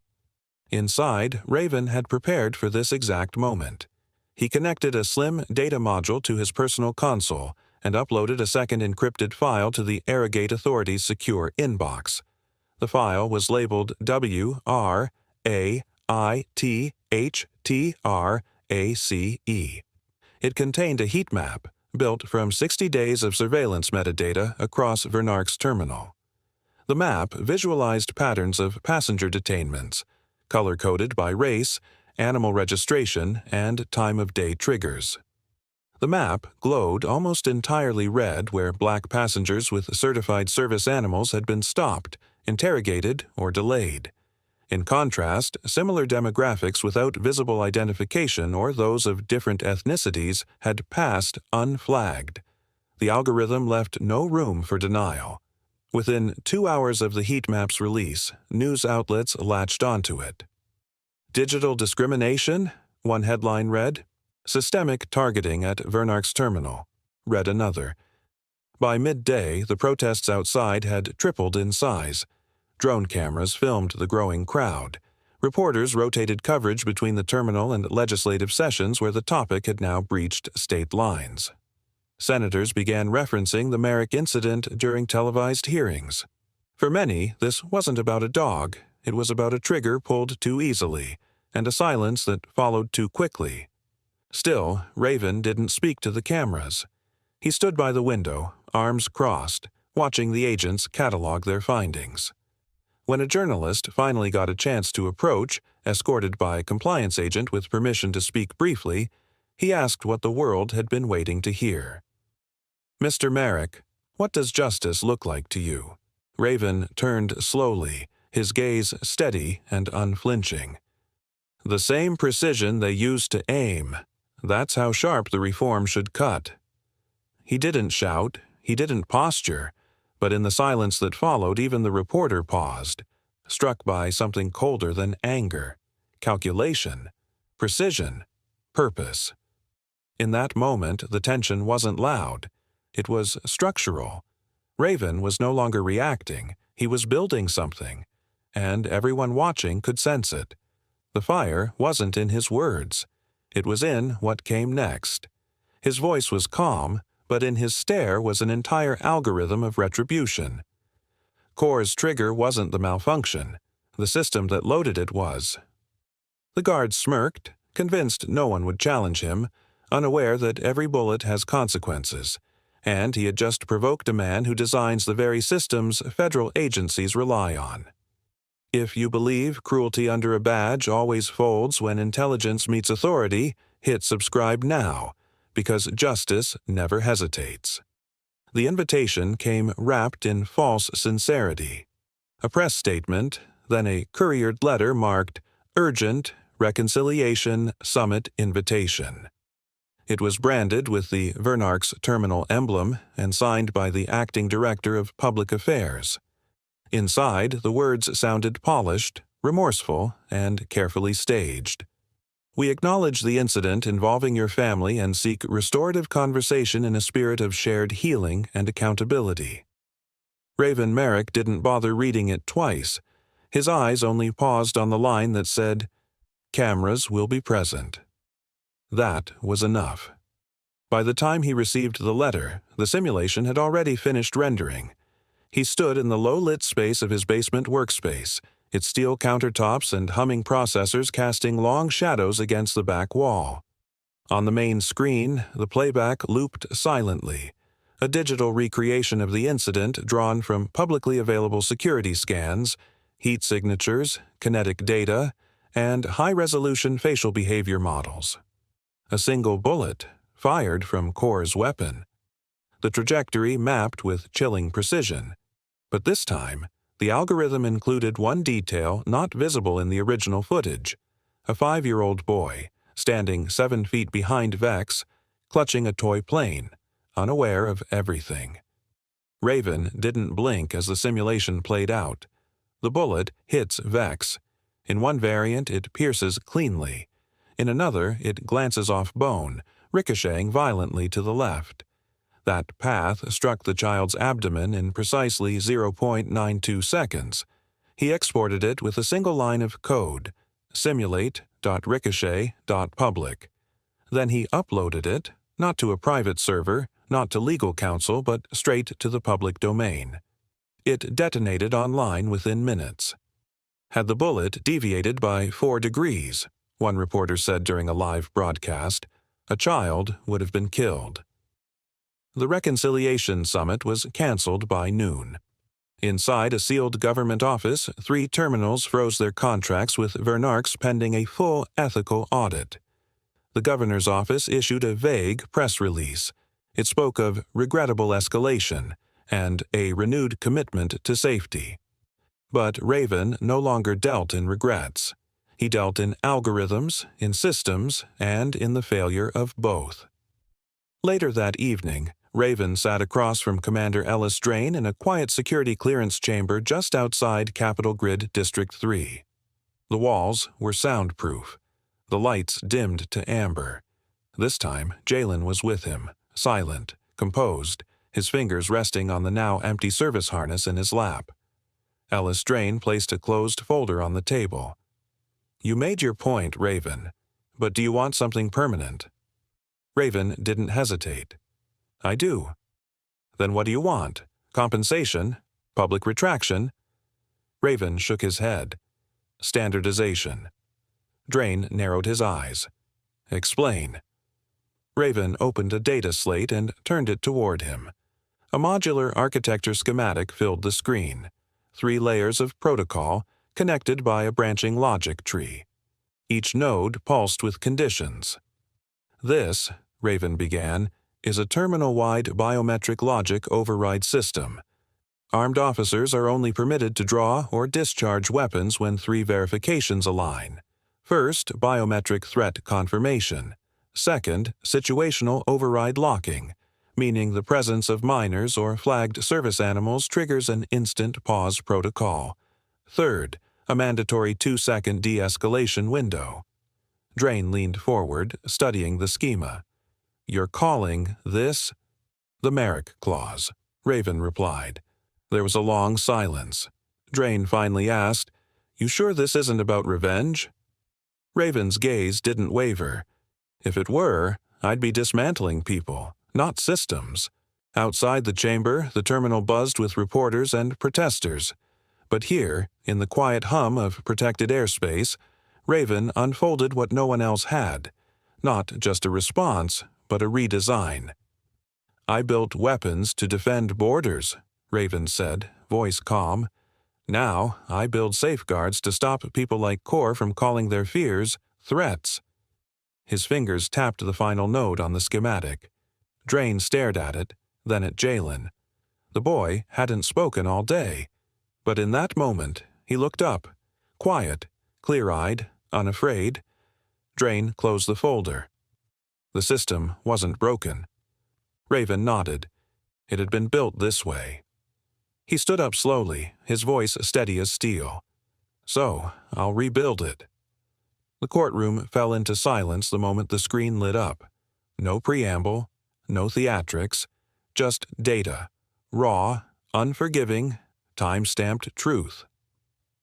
Inside, Rayven had prepared for this exact moment. He connected a slim data module to his personal console and uploaded a second encrypted file to the Arrogate Authority's secure inbox. The file was labeled WRAITHTRACE. It contained a heat map built from 60 days of surveillance metadata across Vernark's terminal. The map visualized patterns of passenger detainments, color-coded by race, animal registration, and time-of-day triggers. The map glowed almost entirely red where black passengers with certified service animals had been stopped, interrogated, or delayed. In contrast, similar demographics without visible identification or those of different ethnicities had passed unflagged. The algorithm left no room for denial. Within 2 hours of the heat map's release, news outlets latched onto it. "Digital discrimination," one headline read. "Systemic targeting at Vernark's terminal," read another. By midday, the protests outside had tripled in size. Drone cameras filmed the growing crowd. Reporters rotated coverage between the terminal and legislative sessions where the topic had now breached state lines. Senators began referencing the Marrik incident during televised hearings. For many, this wasn't about a dog. It was about a trigger pulled too easily, and a silence that followed too quickly. Still, Rayven didn't speak to the cameras. He stood by the window, arms crossed, watching the agents catalog their findings. When a journalist finally got a chance to approach, escorted by a compliance agent with permission to speak briefly, he asked what the world had been waiting to hear. "Mr. Marrik, what does justice look like to you?" Rayven turned slowly, his gaze steady and unflinching. "The same precision they used to aim. That's how sharp the reform should cut." He didn't shout, he didn't posture, but in the silence that followed, even the reporter paused, struck by something colder than anger, calculation, precision, purpose. In that moment, the tension wasn't loud. It was structural. Rayven was no longer reacting, he was building something, and everyone watching could sense it. The fire wasn't in his words. It was in what came next. His voice was calm, but in his stare was an entire algorithm of retribution. Core's trigger wasn't the malfunction. The system that loaded it was. The guard smirked, convinced no one would challenge him, unaware that every bullet has consequences, and he had just provoked a man who designs the very systems federal agencies rely on. If you believe cruelty under a badge always folds when intelligence meets authority, hit subscribe now, because justice never hesitates. The invitation came wrapped in false sincerity. A press statement, then a couriered letter marked Urgent Reconciliation Summit Invitation. It was branded with the Vernark's terminal emblem and signed by the acting director of public affairs. Inside, the words sounded polished, remorseful, and carefully staged. We acknowledge the incident involving your family and seek restorative conversation in a spirit of shared healing and accountability. Rayven Marrik didn't bother reading it twice. His eyes only paused on the line that said, "Cameras will be present." That was enough. By the time he received the letter, the simulation had already finished rendering. He stood in the low-lit space of his basement workspace, its steel countertops and humming processors casting long shadows against the back wall. On the main screen, the playback looped silently, a digital recreation of the incident drawn from publicly available security scans, heat signatures, kinetic data, and high-resolution facial behavior models. A single bullet, fired from Core's weapon. The trajectory mapped with chilling precision. But this time, the algorithm included one detail not visible in the original footage: a 5-year-old boy, standing 7 feet behind Vex, clutching a toy plane, unaware of everything. Rayven didn't blink as the simulation played out. The bullet hits Vex. In one variant, it pierces cleanly. In another, it glances off bone, ricocheting violently to the left. That path struck the child's abdomen in precisely 0.92 seconds. He exported it with a single line of code, simulate.ricochet.public. Then he uploaded it, not to a private server, not to legal counsel, but straight to the public domain. It detonated online within minutes. Had the bullet deviated by 4 degrees, one reporter said during a live broadcast, a child would have been killed. The Reconciliation Summit was canceled by noon. Inside a sealed government office, 3 terminals froze their contracts with Vernark's pending a full ethical audit. The governor's office issued a vague press release. It spoke of regrettable escalation and a renewed commitment to safety. But Rayven no longer dealt in regrets. He dealt in algorithms, in systems, and in the failure of both. Later that evening, Rayven sat across from Commander Ellis Drain in a quiet security clearance chamber just outside Capitol Grid District 3. The walls were soundproof. The lights dimmed to amber. This time, Jalen was with him, silent, composed, his fingers resting on the now empty service harness in his lap. Ellis Drain placed a closed folder on the table. "You made your point, Rayven, but do you want something permanent?" Rayven didn't hesitate. "I do." "Then what do you want? Compensation? Public retraction?" Rayven shook his head. "Standardization." Drain narrowed his eyes. "Explain." Rayven opened a data slate and turned it toward him. A modular architecture schematic filled the screen. 3 layers of protocol, connected by a branching logic tree. Each node pulsed with conditions. "This," Rayven began, "is a terminal-wide biometric logic override system. Armed officers are only permitted to draw or discharge weapons when 3 verifications align. First, biometric threat confirmation. Second, situational override locking, meaning the presence of minors or flagged service animals triggers an instant pause protocol. Third, a mandatory 2-second de-escalation window." Drain leaned forward, studying the schema. "You're calling this?" "The Marrik Clause," Rayven replied. There was a long silence. Drain finally asked, "You sure this isn't about revenge?" Rayven's gaze didn't waver. "If it were, I'd be dismantling people, not systems." Outside the chamber, the terminal buzzed with reporters and protesters. But here, in the quiet hum of protected airspace, Rayven unfolded what no one else had. Not just a response, but a redesign. "I built weapons to defend borders," Rayven said, voice calm. "Now, I build safeguards to stop people like Core from calling their fears threats." His fingers tapped the final node on the schematic. Drain stared at it, then at Jalen. The boy hadn't spoken all day, but in that moment he looked up, quiet, clear-eyed, unafraid. Drain closed the folder. The system wasn't broken. Rayven nodded. It had been built this way. He stood up slowly, his voice steady as steel. "So, I'll rebuild it." The courtroom fell into silence the moment the screen lit up. No preamble, no theatrics, just data. Raw, unforgiving, time-stamped truth.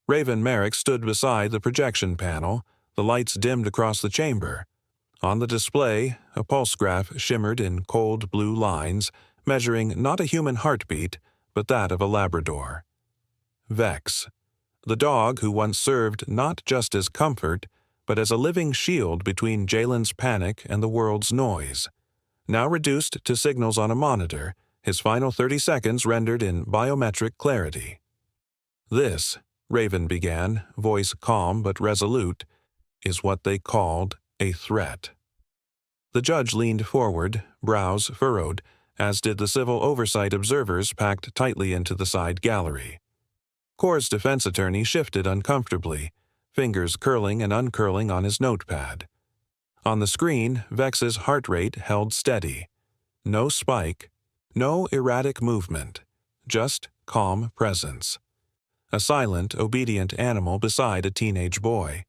Rayven Marrik stood beside the projection panel, the lights dimmed across the chamber. On the display, a pulse graph shimmered in cold blue lines, measuring not a human heartbeat, but that of a Labrador. Vex, the dog who once served not just as comfort, but as a living shield between Jalen's panic and the world's noise. Now reduced to signals on a monitor, his final 30 seconds rendered in biometric clarity. "This," Rayven began, voice calm but resolute, "is what they called a threat." The judge leaned forward, brows furrowed, as did the civil oversight observers packed tightly into the side gallery. Core's defense attorney shifted uncomfortably, fingers curling and uncurling on his notepad. On the screen, Vex's heart rate held steady. No spike, no erratic movement, just calm presence. A silent, obedient animal beside a teenage boy.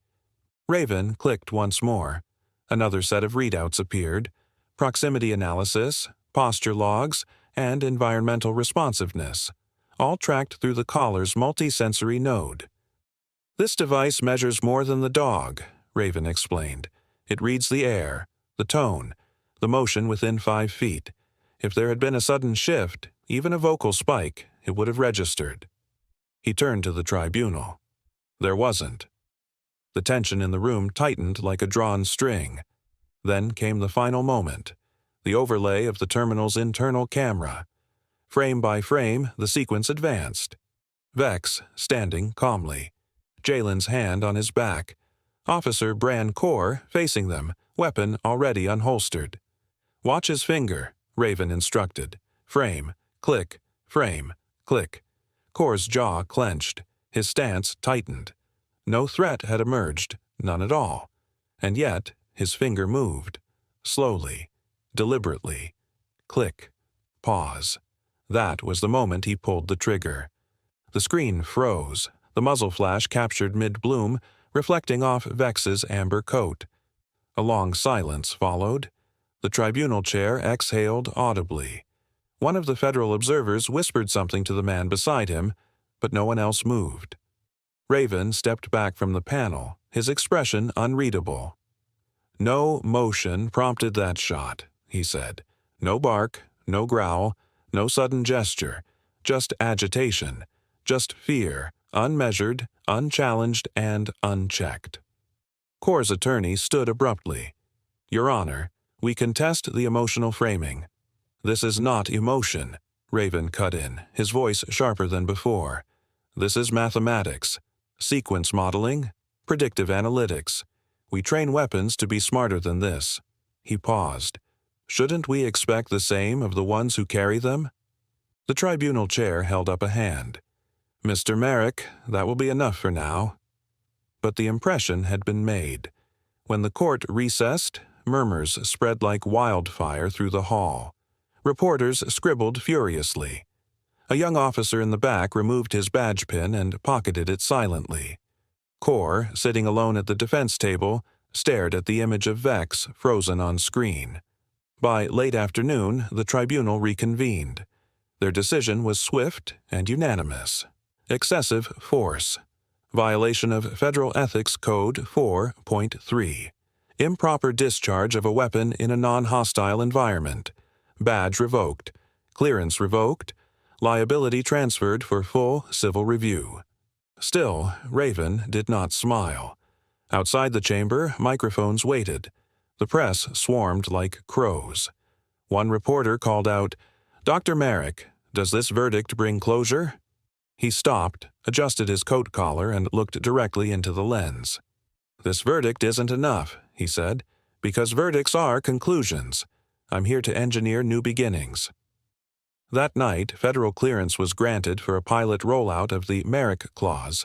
Rayven clicked once more. Another set of readouts appeared: proximity analysis, posture logs, and environmental responsiveness, all tracked through the collar's multisensory node. "This device measures more than the dog," Rayven explained. "It reads the air, the tone, the motion within 5 feet. If there had been a sudden shift, even a vocal spike, it would have registered." He turned to the tribunal. There wasn't. The tension in the room tightened like a drawn string. Then came the final moment, the overlay of the terminal's internal camera. Frame by frame, the sequence advanced. Vex standing calmly, Jalen's hand on his back, Officer Bran Core facing them, weapon already unholstered. "Watch his finger," Rayven instructed. "Frame, click, frame, click." Core's jaw clenched, his stance tightened. No threat had emerged, none at all. And yet, his finger moved. Slowly, deliberately. Click. Pause. That was the moment he pulled the trigger. The screen froze, the muzzle flash captured mid-bloom, reflecting off Vex's amber coat. A long silence followed. The tribunal chair exhaled audibly. One of the federal observers whispered something to the man beside him, but no one else moved. Rayven stepped back from the panel, his expression unreadable. "No motion prompted that shot," he said. "No bark, no growl, no sudden gesture, just agitation, just fear, unmeasured, unchallenged, and unchecked." Core's attorney stood abruptly. "Your Honor, we contest the emotional framing." "This is not emotion," Rayven cut in, his voice sharper than before. "This is mathematics, sequence modeling, predictive analytics. We train weapons to be smarter than this." He paused. "Shouldn't we expect the same of the ones who carry them?" The tribunal chair held up a hand. "Mr. Marrik, that will be enough for now." But the impression had been made. When the court recessed, murmurs spread like wildfire through the hall. Reporters scribbled furiously. A young officer in the back removed his badge pin and pocketed it silently. Core, sitting alone at the defense table, stared at the image of Vex frozen on screen. By late afternoon, the tribunal reconvened. Their decision was swift and unanimous. Excessive force. Violation of Federal Ethics Code 4.3. Improper discharge of a weapon in a non-hostile environment. Badge revoked. Clearance revoked. Liability transferred for full civil review. Still, Rayven did not smile. Outside the chamber, microphones waited. The press swarmed like crows. One reporter called out, "Dr. Marrik, does this verdict bring closure?" He stopped, adjusted his coat collar, and looked directly into the lens. "This verdict isn't enough," he said. Because verdicts are conclusions. I'm here to engineer new beginnings. That night, federal clearance was granted for a pilot rollout of the Marrik clause.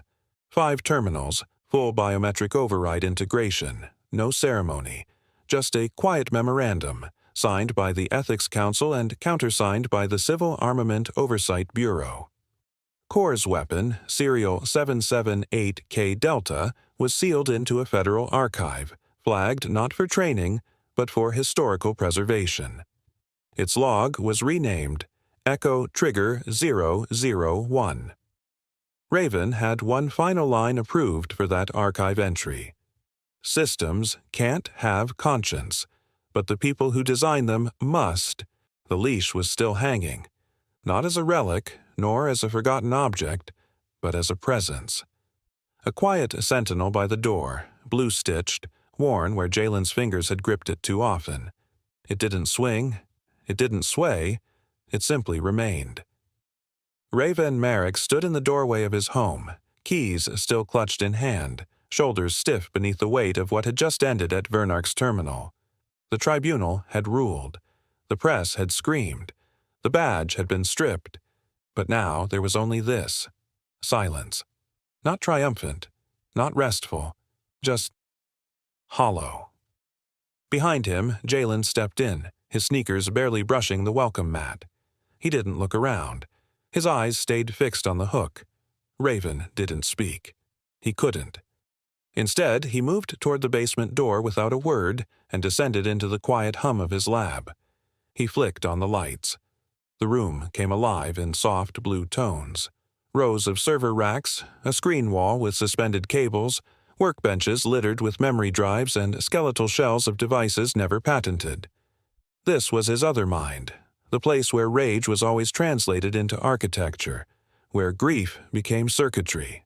5 terminals, full biometric override integration, no ceremony, just a quiet memorandum, signed by the Ethics Council and countersigned by the Civil Armament Oversight Bureau. Corps' weapon, serial 778K Delta, was sealed into a federal archive, flagged not for training, but for historical preservation. Its log was renamed Echo Trigger 001. Rayven had one final line approved for that archive entry. Systems can't have conscience, but the people who design them must. The leash was still hanging, not as a relic, nor as a forgotten object, but as a presence. A quiet sentinel by the door, blue-stitched, worn where Jalen's fingers had gripped it too often. It didn't swing, it didn't sway, it simply remained. Rayven Marrik stood in the doorway of his home, keys still clutched in hand, shoulders stiff beneath the weight of what had just ended at Vernark's terminal. The tribunal had ruled. The press had screamed. The badge had been stripped. But now there was only this. Silence. Not triumphant, not restful, just hollow. Behind him, Jalen stepped in, his sneakers barely brushing the welcome mat. He didn't look around. His eyes stayed fixed on the hook. Rayven didn't speak. He couldn't. Instead, he moved toward the basement door without a word and descended into the quiet hum of his lab. He flicked on the lights. The room came alive in soft blue tones. Rows of server racks, a screen wall with suspended cables, workbenches littered with memory drives and skeletal shells of devices never patented. This was his other mind, the place where rage was always translated into architecture, where grief became circuitry.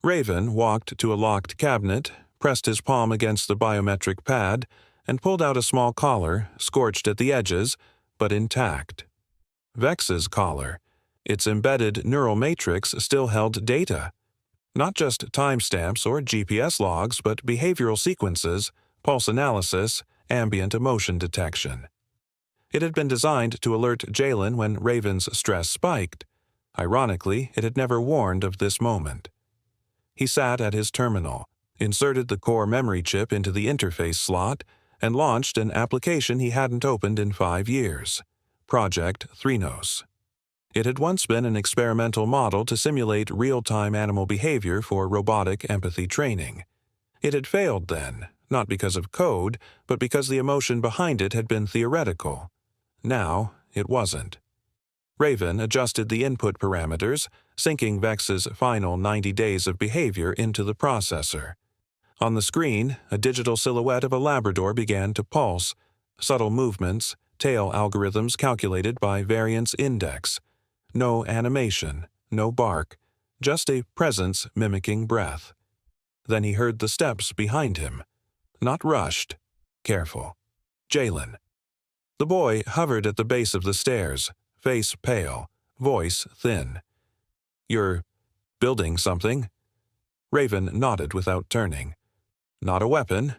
Rayven walked to a locked cabinet, pressed his palm against the biometric pad, and pulled out a small collar, scorched at the edges, but intact. Vex's collar. Its embedded neural matrix still held data. Not just timestamps or GPS logs, but behavioral sequences, pulse analysis, ambient emotion detection. It had been designed to alert Jalen when Rayven's stress spiked. Ironically, it had never warned of this moment. He sat at his terminal, inserted the core memory chip into the interface slot, and launched an application he hadn't opened in 5 years, Project Threnos. It had once been an experimental model to simulate real-time animal behavior for robotic empathy training. It had failed then, not because of code, but because the emotion behind it had been theoretical. Now, it wasn't. Rayven adjusted the input parameters, syncing Vex's final 90 days of behavior into the processor. On the screen, a digital silhouette of a Labrador began to pulse, subtle movements, tail algorithms calculated by variance index. No animation, no bark, just a presence mimicking breath. Then he heard the steps behind him. Not rushed, careful. Jalen. The boy hovered at the base of the stairs, face pale, voice thin. "You're building something?" Rayven nodded without turning. "Not a weapon?"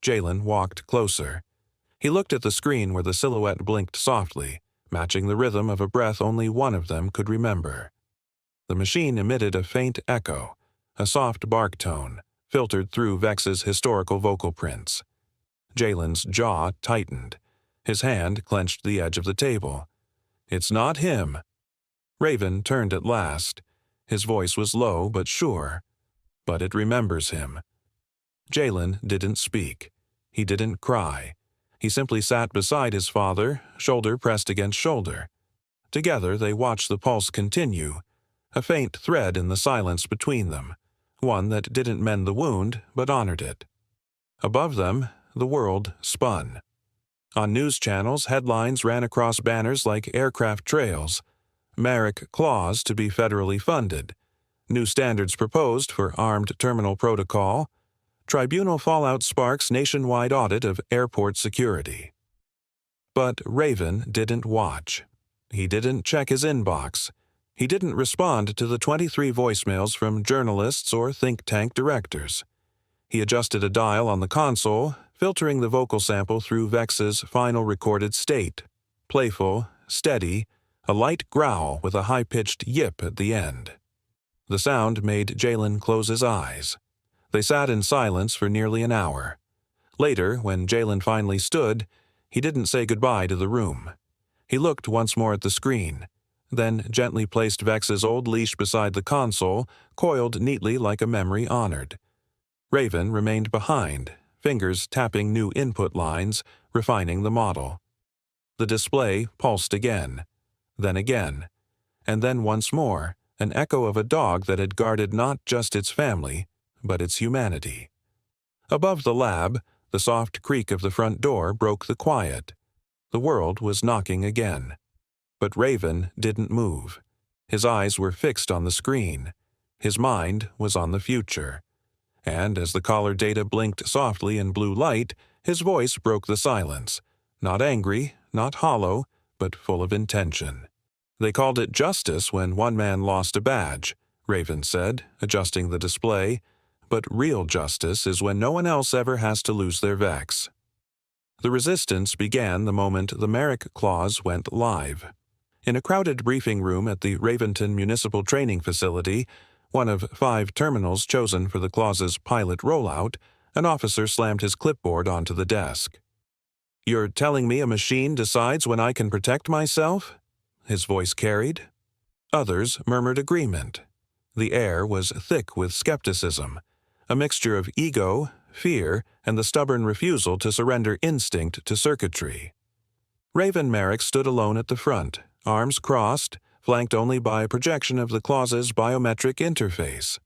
Jalen walked closer. He looked at the screen where the silhouette blinked softly, matching the rhythm of a breath only one of them could remember. The machine emitted a faint echo, a soft bark tone, filtered through Vex's historical vocal prints. Jalen's jaw tightened. His hand clenched the edge of the table. "It's not him." Rayven turned at last. His voice was low but sure. "But it remembers him." Jalen didn't speak. He didn't cry. He simply sat beside his father, shoulder pressed against shoulder. Together they watched the pulse continue, a faint thread in the silence between them, one that didn't mend the wound but honored it. Above them, the world spun. On news channels, headlines ran across banners like aircraft trails. Marrik clause to be federally funded. New standards proposed for armed terminal protocol. Tribunal fallout sparks nationwide audit of airport security. But Rayven didn't watch. He didn't check his inbox. He didn't respond to the 23 voicemails from journalists or think tank directors. He adjusted a dial on the console, filtering the vocal sample through Vex's final recorded state. Playful, steady, a light growl with a high-pitched yip at the end. The sound made Jalen close his eyes. They sat in silence for nearly an hour. Later, when Jalen finally stood, he didn't say goodbye to the room. He looked once more at the screen, then gently placed Vex's old leash beside the console, coiled neatly like a memory honored. Rayven remained behind, fingers tapping new input lines, refining the model. The display pulsed again, and then once more, an echo of a dog that had guarded not just its family, but its humanity. Above the lab, the soft creak of the front door broke the quiet. The world was knocking again. But Rayven didn't move. His eyes were fixed on the screen. His mind was on the future. And as the collar data blinked softly in blue light, his voice broke the silence. Not angry, not hollow, but full of intention. "They called it justice when one man lost a badge," Rayven said, adjusting the display. "But real justice is when no one else ever has to lose their Vex." The resistance began the moment the Marrik clause went live. In a crowded briefing room at the Raventon Municipal Training Facility, one of 5 terminals chosen for the clause's pilot rollout, an officer slammed his clipboard onto the desk. "You're telling me a machine decides when I can protect myself?" his voice carried. Others murmured agreement. The air was thick with skepticism, a mixture of ego, fear, and the stubborn refusal to surrender instinct to circuitry. Rayven Marrik stood alone at the front, arms crossed, flanked only by a projection of the clause's biometric interface.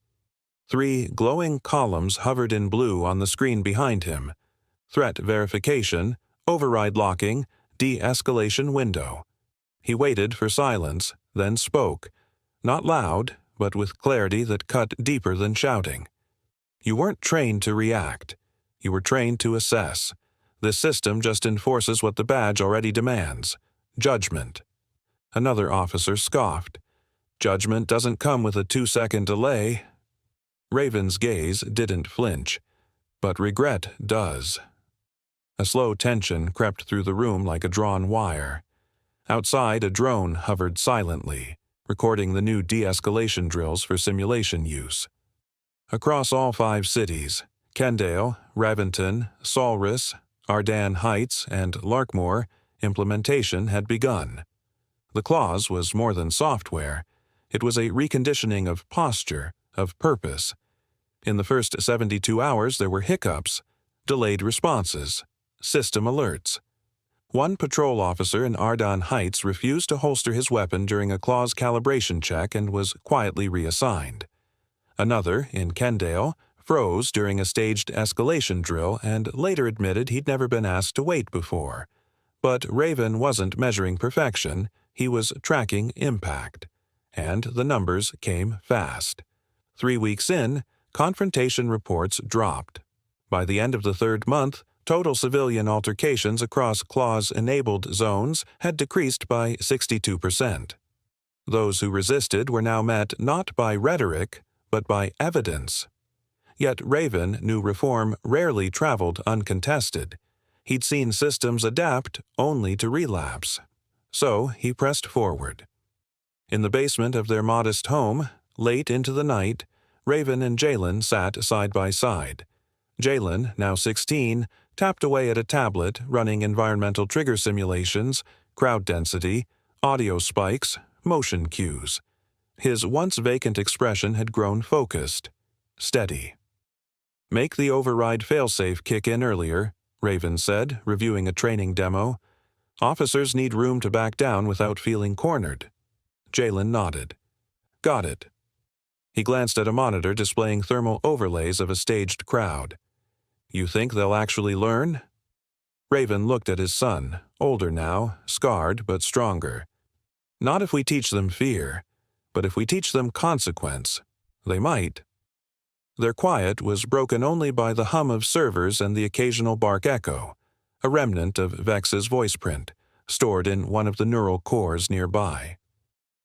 3 glowing columns hovered in blue on the screen behind him. Threat verification, override locking, de-escalation window. He waited for silence, then spoke, not loud, but with clarity that cut deeper than shouting. "You weren't trained to react. You were trained to assess. This system just enforces what the badge already demands. Judgment." Another officer scoffed. "Judgment doesn't come with a 2-second delay." Rayven's gaze didn't flinch, but regret does. A slow tension crept through the room like a drawn wire. Outside, a drone hovered silently, recording the new de-escalation drills for simulation use. Across all 5 cities, Kendale, Raventon, Solris, Ardan Heights, and Larkmoor, implementation had begun. The clause was more than software. It was a reconditioning of posture, of purpose. In the first 72 hours there were hiccups, delayed responses, system alerts. One patrol officer in Ardan Heights refused to holster his weapon during a clause calibration check and was quietly reassigned. Another, in Kendale, froze during a staged escalation drill and later admitted he'd never been asked to wait before. But Rayven wasn't measuring perfection, he was tracking impact. And the numbers came fast. 3 weeks in, confrontation reports dropped. By the end of the 3rd month, total civilian altercations across clause-enabled zones had decreased by 62%. Those who resisted were now met not by rhetoric, but by evidence. Yet Rayven knew reform rarely traveled uncontested. He'd seen systems adapt only to relapse. So he pressed forward. In the basement of their modest home, late into the night, Rayven and Jalen sat side by side. Jalen, now 16, tapped away at a tablet running environmental trigger simulations, crowd density, audio spikes, motion cues. His once vacant expression had grown focused, steady. "Make the override failsafe kick in earlier," Rayven said, reviewing a training demo. "Officers need room to back down without feeling cornered." Jalen nodded. "Got it." He glanced at a monitor displaying thermal overlays of a staged crowd. "You think they'll actually learn?" Rayven looked at his son, older now, scarred but stronger. "Not if we teach them fear, but if we teach them consequence. They might." Their quiet was broken only by the hum of servers and the occasional bark echo, a remnant of Vex's voice print, stored in one of the neural cores nearby.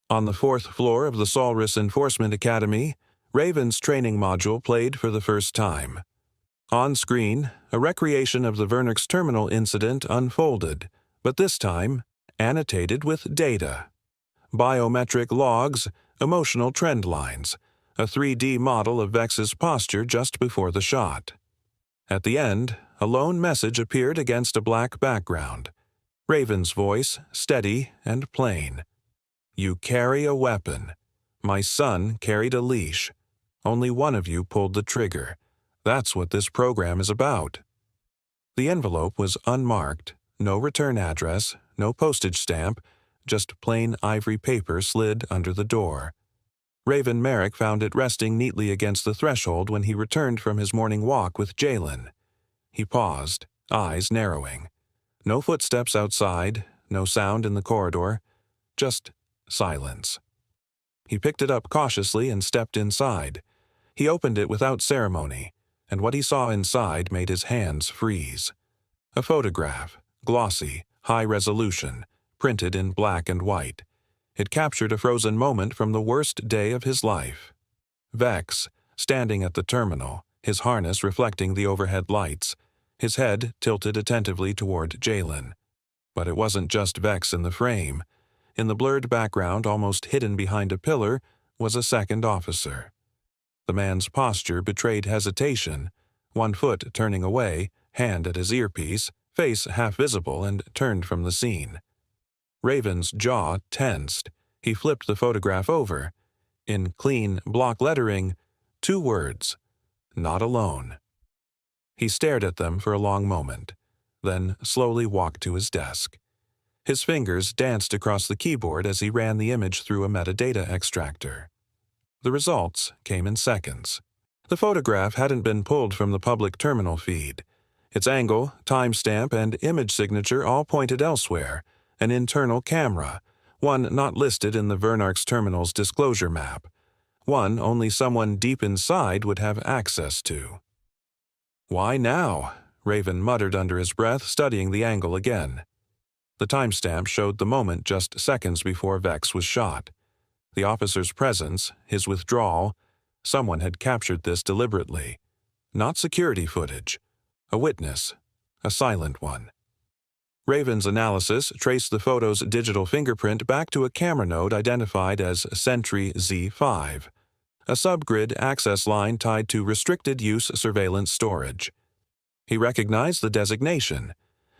On the 4th floor of the Solris Enforcement Academy, Rayven's training module played for the first time. On screen, a recreation of the Vernix terminal incident unfolded, but this time annotated with data. Biometric logs, emotional trend lines, a 3D model of Vex's posture just before the shot. At the end, a lone message appeared against a black background. Rayven's voice, steady and plain. "You carry a weapon. My son carried a leash. Only one of you pulled the trigger. That's what this program is about." The envelope was unmarked, no return address, no postage stamp, just plain ivory paper slid under the door. Rayven Marrik found it resting neatly against the threshold when he returned from his morning walk with Jalen. He paused, eyes narrowing. No footsteps outside, no sound in the corridor, just silence. He picked it up cautiously and stepped inside. He opened it without ceremony, and what he saw inside made his hands freeze. A photograph, glossy, high resolution, printed in black and white. It captured a frozen moment from the worst day of his life. Vex, standing at the terminal, his harness reflecting the overhead lights, his head tilted attentively toward Jalen. But it wasn't just Vex in the frame. In the blurred background, almost hidden behind a pillar, was a second officer. The man's posture betrayed hesitation, one foot turning away, hand at his earpiece, face half visible and turned from the scene. Rayven's jaw tensed. He flipped the photograph over. In clean block lettering, 2 words, "Not alone." He stared at them for a long moment, then slowly walked to his desk. His fingers danced across the keyboard as he ran the image through a metadata extractor. The results came in seconds. The photograph hadn't been pulled from the public terminal feed. Its angle, timestamp, and image signature all pointed elsewhere, an internal camera, one not listed in the Vernix terminal's disclosure map, one only someone deep inside would have access to. "Why now?" Rayven muttered under his breath, studying the angle again. The timestamp showed the moment just seconds before Vex was shot. The officer's presence, his withdrawal, someone had captured this deliberately. Not security footage. A witness. A silent one. Rayven's analysis traced the photo's digital fingerprint back to a camera node identified as Sentry Z5, a subgrid access line tied to restricted-use surveillance storage. He recognized the designation.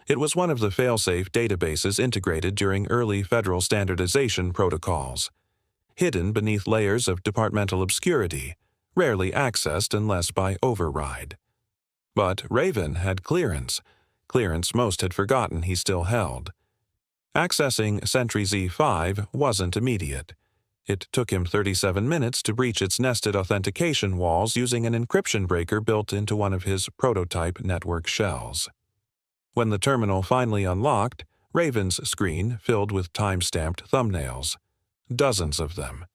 It was one of the failsafe databases integrated during early federal standardization protocols. Hidden beneath layers of departmental obscurity, rarely accessed unless by override. But Rayven had clearance most had forgotten he still held. Accessing Sentry Z5 wasn't immediate. It took him 37 minutes to breach its nested authentication walls using an encryption breaker built into one of his prototype network shells. When the terminal finally unlocked, Rayven's screen filled with time-stamped thumbnails. Dozens of them.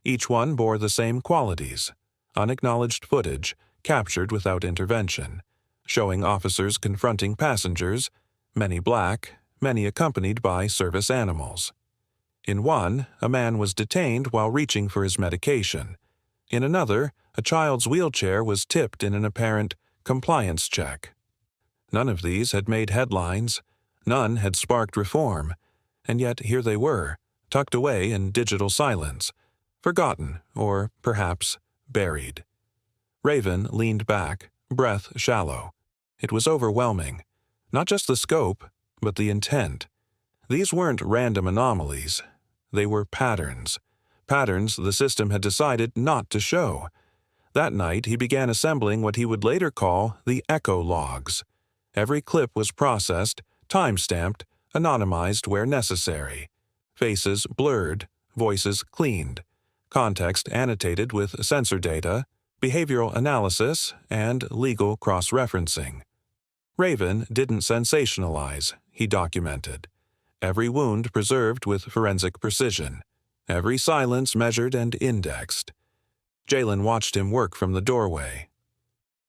Each one bore the same qualities. Unacknowledged footage, captured without intervention, showing officers confronting passengers, many black, many accompanied by service animals. In one, a man was detained while reaching for his medication. In another, a child's wheelchair was tipped in an apparent compliance check. None of these had made headlines, none had sparked reform, and yet here they were, tucked away in digital silence, forgotten or, perhaps, buried. Rayven leaned back, breath shallow. It was overwhelming. Not just the scope, but the intent. These weren't random anomalies. They were patterns. Patterns the system had decided not to show. That night he began assembling what he would later call the echo logs. Every clip was processed, time-stamped, anonymized where necessary. Faces blurred, voices cleaned, context annotated with sensor data, behavioral analysis, and legal cross-referencing. Rayven didn't sensationalize, he documented. Every wound preserved with forensic precision. Every silence measured and indexed. Jalen watched him work from the doorway.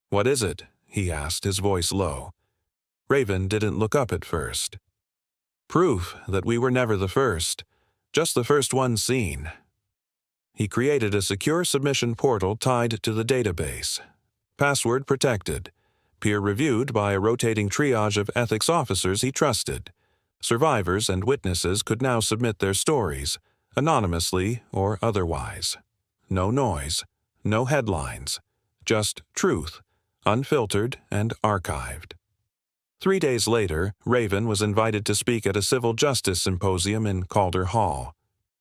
"What is it?" he asked, his voice low. Rayven didn't look up at first. "Proof that we were never the first. Just the first one seen." He created a secure submission portal tied to the database. Password protected. peer-reviewed by a rotating triage of ethics officers he trusted. Survivors and witnesses could now submit their stories, anonymously or otherwise. No noise, no headlines, just truth, unfiltered and archived. 3 days later, Rayven was invited to speak at a civil justice symposium in Calder Hall.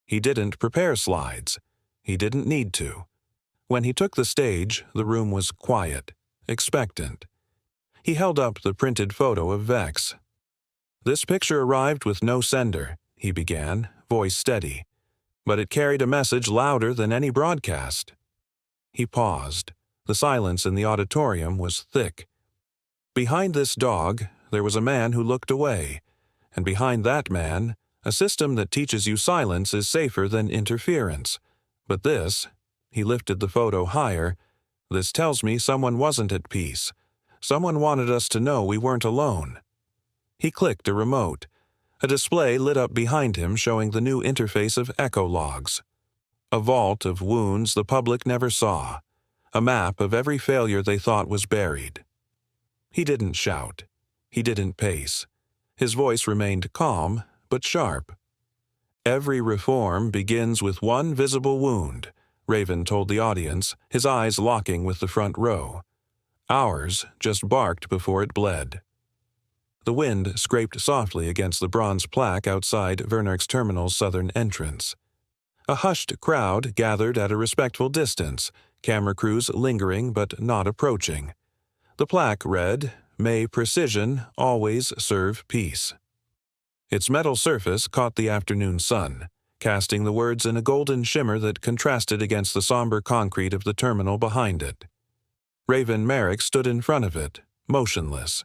He didn't prepare slides. He didn't need to. When he took the stage, the room was quiet, expectant. He held up the printed photo of Vex. "This picture arrived with no sender," he began, voice steady. "But it carried a message louder than any broadcast." He paused. The silence in the auditorium was thick. Behind this dog, there was a man who looked away, and behind that man, a system that teaches you silence is safer than interference. But this, he lifted the photo higher, this tells me someone wasn't at peace. Someone wanted us to know we weren't alone. He clicked a remote. A display lit up behind him showing the new interface of echo logs. A vault of wounds the public never saw. A map of every failure they thought was buried. He didn't shout. He didn't pace. His voice remained calm, but sharp. "Every reform begins with one visible wound," Rayven told the audience, his eyes locking with the front row. "Ours just barked before it bled." The wind scraped softly against the bronze plaque outside Vernark's terminal's southern entrance. A hushed crowd gathered at a respectful distance, camera crews lingering but not approaching. The plaque read, "May precision always serve peace." Its metal surface caught the afternoon sun, casting the words in a golden shimmer that contrasted against the somber concrete of the terminal behind it. Rayven Marrik stood in front of it, motionless.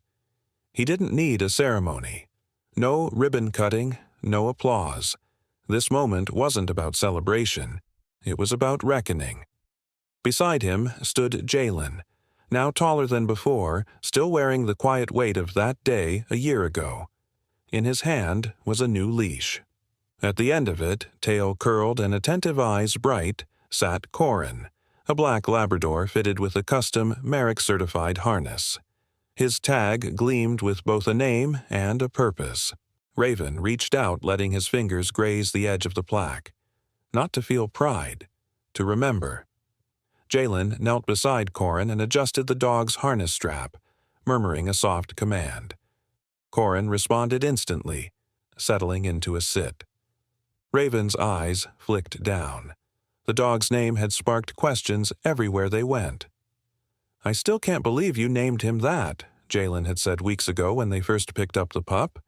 He didn't need a ceremony. No ribbon-cutting, no applause. This moment wasn't about celebration. It was about reckoning. Beside him stood Jalen, now taller than before, still wearing the quiet weight of that day a year ago. In his hand was a new leash. At the end of it, tail curled and attentive eyes bright, sat Corin, a black Labrador fitted with a custom Marrik-certified harness. His tag gleamed with both a name and a purpose. Rayven reached out, letting his fingers graze the edge of the plaque. Not to feel pride, to remember. Jalen knelt beside Corin and adjusted the dog's harness strap, murmuring a soft command. Corin responded instantly, settling into a sit. Rayven's eyes flicked down. The dog's name had sparked questions everywhere they went. "I still can't believe you named him that," Jalen had said weeks ago when they first picked up the pup.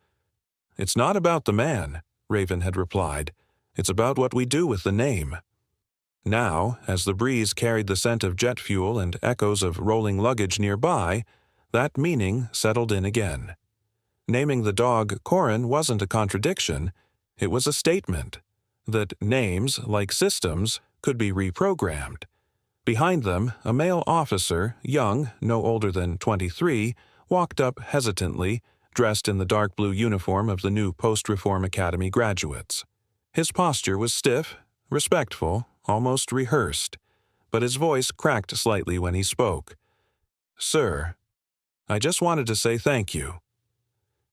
"It's not about the man," Rayven had replied. "It's about what we do with the name." Now, as the breeze carried the scent of jet fuel and echoes of rolling luggage nearby, that meaning settled in again. Naming the dog Corin wasn't a contradiction, it was a statement that names, like systems, could be reprogrammed. Behind them, a male officer, young, no older than 23, walked up hesitantly, dressed in the dark blue uniform of the new Post-Reform Academy graduates. His posture was stiff, respectful, almost rehearsed, but his voice cracked slightly when he spoke. "Sir, I just wanted to say thank you."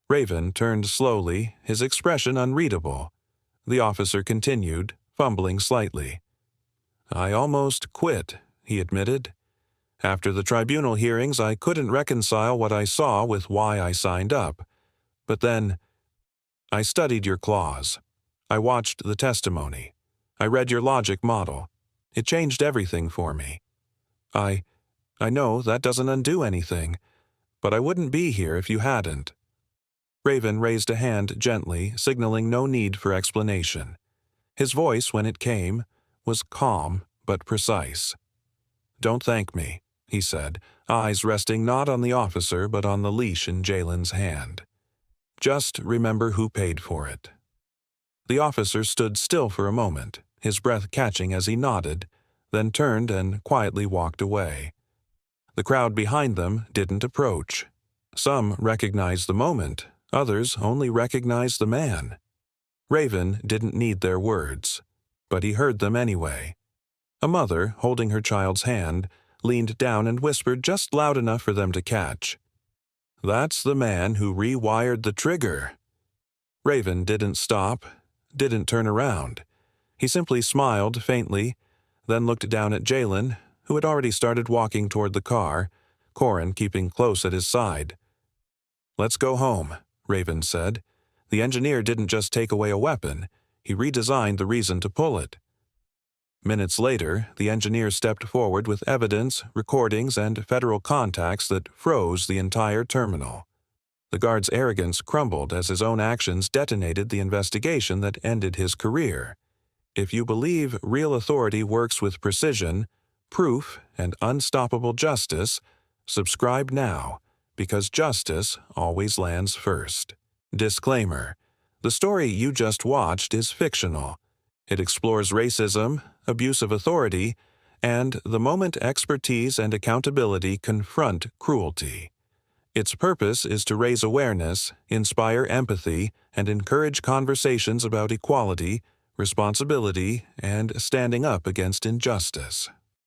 Rayven turned slowly, his expression unreadable. The officer continued, fumbling slightly. "I almost quit," he admitted. "After the tribunal hearings, I couldn't reconcile what I saw with why I signed up. But then, I studied your clause. I watched the testimony. I read your logic model. It changed everything for me. I know that doesn't undo anything, but I wouldn't be here if you hadn't." Rayven raised a hand gently, signaling no need for explanation. His voice, when it came, was calm but precise. "Don't thank me," he said, eyes resting not on the officer but on the leash in Jalen's hand. "Just remember who paid for it." The officer stood still for a moment, his breath catching as he nodded, then turned and quietly walked away. The crowd behind them didn't approach. Some recognized the moment, others only recognized the man. Rayven didn't need their words, but he heard them anyway. A mother, holding her child's hand, leaned down and whispered just loud enough for them to catch, That's the man who rewired the trigger. Rayven didn't stop, didn't turn around. He simply smiled faintly, then looked down at Jalen, who had already started walking toward the car, Corin keeping close at his side. "Let's go home," Rayven said. "The engineer didn't just take away a weapon, he redesigned the reason to pull it." Minutes later, the engineer stepped forward with evidence, recordings, and federal contacts that froze the entire terminal. The guard's arrogance crumbled as his own actions detonated the investigation that ended his career. If you believe real authority works with precision, proof, and unstoppable justice, subscribe now, because justice always lands first. Disclaimer: the story you just watched is fictional. It explores racism, abuse of authority, and the moment expertise and accountability confront cruelty. Its purpose is to raise awareness, inspire empathy, and encourage conversations about equality, responsibility, and standing up against injustice.